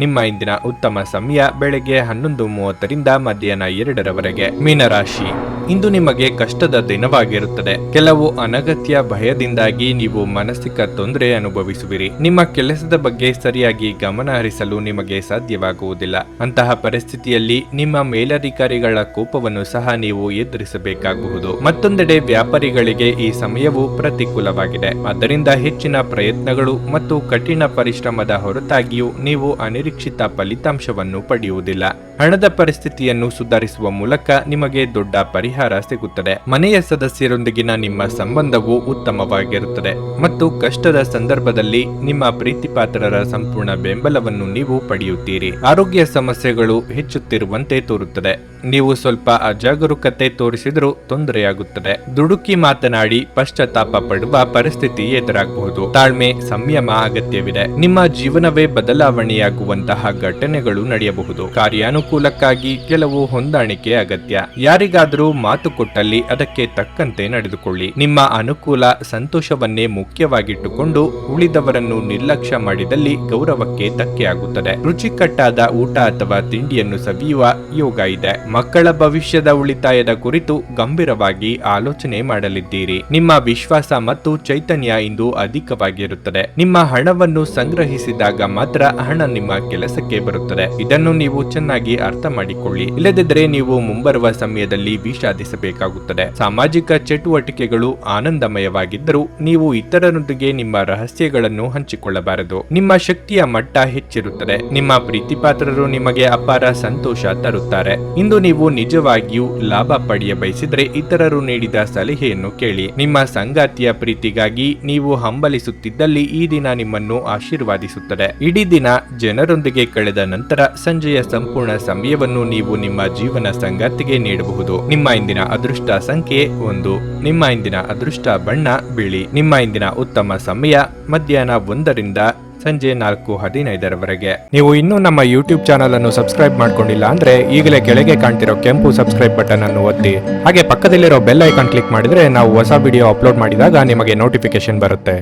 ನಿಮ್ಮ ಇಂದಿನ ಉತ್ತಮ ಸಮಯ ಬೆಳಗ್ಗೆ 11:30ರಿಂದ ಮಧ್ಯಾಹ್ನ 2ರವರೆಗೆ. ಮೀನರಾಶಿ, ಇಂದು ನಿಮಗೆ ಕಷ್ಟದ ದಿನವಾಗಿರುತ್ತದೆ. ಕೆಲವು ಅನಗತ್ಯ ಭಯದಿಂದಾಗಿ ನೀವು ಮಾನಸಿಕ ತೊಂದರೆ ಅನುಭವಿಸುವಿರಿ. ನಿಮ್ಮ ಕೆಲಸದ ಬಗ್ಗೆ ಸರಿಯಾಗಿ ಗಮನ ಹರಿಸಲು ನಿಮಗೆ ಸಾಧ್ಯವಾಗುವುದಿಲ್ಲ. ಅಂತಹ ಪರಿಸ್ಥಿತಿಯಲ್ಲಿ ನಿಮ್ಮ ಮೇಲಧಿಕಾರಿಗಳ ಕೋಪವನ್ನು ಸಹ ನೀವು ಎದುರಿಸಬೇಕಾಗಬಹುದು. ಮತ್ತೊಂದೆಡೆ ವ್ಯಾಪಾರಿಗಳಿಗೆ ಈ ಸಮಯವು ಪ್ರತಿಕೂಲವಾಗಿದೆ. ಆದ್ದರಿಂದ ಹೆಚ್ಚಿನ ಪ್ರಯತ್ನಗಳು ಮತ್ತು ಕಠಿಣ ಪರಿಶ್ರಮದ ಹೊರತಾಗಿಯೂ ನೀವು ಅನಿರೀಕ್ಷಿತ ಫಲಿತಾಂಶವನ್ನು ಪಡೆಯುವುದಿಲ್ಲ. ಹಣದ ಪರಿಸ್ಥಿತಿಯನ್ನು ಸುಧಾರಿಸುವ ಮೂಲಕ ನಿಮಗೆ ದೊಡ್ಡ ಪರಿಹಾರ ಸಿಗುತ್ತದೆ. ಮನೆಯ ಸದಸ್ಯರೊಂದಿಗಿನ ನಿಮ್ಮ ಸಂಬಂಧವು ಉತ್ತಮವಾಗಿರುತ್ತದೆ ಮತ್ತು ಕಷ್ಟದ ಸಂದರ್ಭದಲ್ಲಿ ನಿಮ್ಮ ಪ್ರೀತಿಪಾತ್ರರ ಸಂಪೂರ್ಣ ಬೆಂಬಲವನ್ನು ನೀವು ಪಡೆಯುತ್ತೀರಿ. ಆರೋಗ್ಯ ಸಮಸ್ಯೆಗಳು ಹೆಚ್ಚುತ್ತಿರುವಂತೆ ತೋರುತ್ತದೆ. ನೀವು ಸ್ವಲ್ಪ ಅಜಾಗರೂಕತೆ ತೋರಿಸಿದರೂ ತೊಂದರೆಯಾಗುತ್ತದೆ. ದುಡುಕಿ ಮಾತನಾಡಿ ಪಶ್ಚಾತ್ತಾಪ ಪಡುವ ಪರಿಸ್ಥಿತಿ ಎದುರಾಗಬಹುದು. ತಾಳ್ಮೆ, ಸಂಯಮ ಅಗತ್ಯವಿದೆ. ನಿಮ್ಮ ಜೀವನವೇ ಬದಲಾವಣೆಯಾಗುವಂತಹ ಘಟನೆಗಳು ನಡೆಯಬಹುದು. ಕಾರ್ಯಾನುಕೂಲಕ್ಕಾಗಿ ಕೆಲವು ಹೊಂದಾಣಿಕೆ ಅಗತ್ಯ. ಯಾರಿಗಾದರೂ ಮಾತು ಕೊಟ್ಟಲ್ಲಿ ಅದಕ್ಕೆ ತಕ್ಕಂತೆ ನಡೆದುಕೊಳ್ಳಿ. ನಿಮ್ಮ ಅನುಕೂಲ, ಸಂತೋಷವನ್ನೇ ಮುಖ್ಯವಾಗಿಟ್ಟುಕೊಂಡು ಉಳಿದವರನ್ನು ನಿರ್ಲಕ್ಷ್ಯ ಮಾಡಿದಲ್ಲಿ ಗೌರವಕ್ಕೆ ಧಕ್ಕೆಯಾಗುತ್ತದೆ. ರುಚಿಕಟ್ಟಾದ ಊಟ ಅಥವಾ ತಿಂಡಿಯನ್ನು ಸವಿಯುವ ಯೋಗ ಇದೆ. ಮಕ್ಕಳ ಭವಿಷ್ಯದ ಉಳಿತಾಯದ ಕುರಿತು ಗಂಭೀರವಾಗಿ ಆಲೋಚನೆ ಮಾಡಲಿದ್ದೀರಿ. ನಿಮ್ಮ ವಿಶ್ವಾಸ ಮತ್ತು ಚೈತನ್ಯ ಇಂದು ಅಧಿಕವಾಗಿರುತ್ತದೆ. ನಿಮ್ಮ ಹಣವನ್ನು ಸಂಗ್ರಹಿಸಿದಾಗ ಮಾತ್ರ ಹಣ ನಿಮ್ಮ ಕೆಲಸಕ್ಕೆ ಬರುತ್ತದೆ. ಇದನ್ನು ನೀವು ಚೆನ್ನಾಗಿ ಅರ್ಥ ಮಾಡಿಕೊಳ್ಳಿ. ಇಲ್ಲದಿದ್ದರೆ ನೀವು ಮುಂಬರುವ ಸಮಯದಲ್ಲಿ ವಿಷಾದಿಸಬೇಕಾಗುತ್ತದೆ. ಸಾಮಾಜಿಕ ಚಟುವಟಿಕೆಗಳು ಆನಂದಮಯವಾಗಿದ್ದರೂ ನೀವು ಇತರರೊಂದಿಗೆ ನಿಮ್ಮ ರಹಸ್ಯಗಳನ್ನು ಹಂಚಿಕೊಳ್ಳಬಾರದು. ನಿಮ್ಮ ಶಕ್ತಿಯ ಮಟ್ಟ ಹೆಚ್ಚಿರುತ್ತದೆ. ನಿಮ್ಮ ಪ್ರೀತಿಪಾತ್ರರು ನಿಮಗೆ ಅಪಾರ ಸಂತೋಷ ತರುತ್ತಾರೆ. ಇಂದು ನೀವು ನಿಜವಾಗಿಯೂ ಲಾಭ ಪಡೆಯ ಬಯಸಿದರೆ ಇತರರು ನೀಡಿದ ಸಲಹೆಯನ್ನು ಕೇಳಿ. ನಿಮ್ಮ ಸಂಗಾತಿಯ ಪ್ರೀತಿಗಾಗಿ ನೀವು ಹಂಬಲಿಸುತ್ತಿದ್ದಲ್ಲಿ ಈ ದಿನ ನಿಮ್ಮನ್ನು ಆಶೀರ್ವಾದಿಸುತ್ತದೆ. ಇಡೀ ದಿನ ಜನರೊಂದಿಗೆ ಕಳೆದ ನಂತರ ಸಂಜೆಯ ಸಂಪೂರ್ಣ ಸಮಯವನ್ನು ನೀವು ನಿಮ್ಮ ಜೀವನ ಸಂಗಾತಿಗೆ ನೀಡಬಹುದು. ನಿಮ್ಮ ಇಂದಿನ ಅದೃಷ್ಟ ಸಂಖ್ಯೆ 1. ನಿಮ್ಮ ಇಂದಿನ ಅದೃಷ್ಟ ಬಣ್ಣ ಬಿಳಿ. ನಿಮ್ಮ ಇಂದಿನ ಉತ್ತಮ ಸಮಯ ಮಧ್ಯಾಹ್ನ 1ರಿಂದ ಸಂಜೆ 4:15ರವರೆಗೆ. ನೀವು ಇನ್ನೂ ನಮ್ಮ ಯೂಟ್ಯೂಬ್ ಚಾನಲ್ ಅನ್ನು ಸಬ್ಸ್ಕ್ರೈಬ್ ಮಾಡ್ಕೊಂಡಿಲ್ಲ ಅಂದ್ರೆ ಈಗಲೇ ಕೆಳಗೆ ಕಾಣ್ತಿರೋ ಕೆಂಪು ಸಬ್ಸ್ಕ್ರೈಬ್ ಬಟನ್ ಅನ್ನು ಒತ್ತಿ. ಹಾಗೆ ಪಕ್ಕದಲ್ಲಿರೋ ಬೆಲ್ ಐಕಾನ್ ಕ್ಲಿಕ್ ಮಾಡಿದ್ರೆ ನಾವು ಹೊಸ ವಿಡಿಯೋ ಅಪ್ಲೋಡ್ ಮಾಡಿದಾಗ ನಿಮಗೆ ನೋಟಿಫಿಕೇಶನ್ ಬರುತ್ತೆ.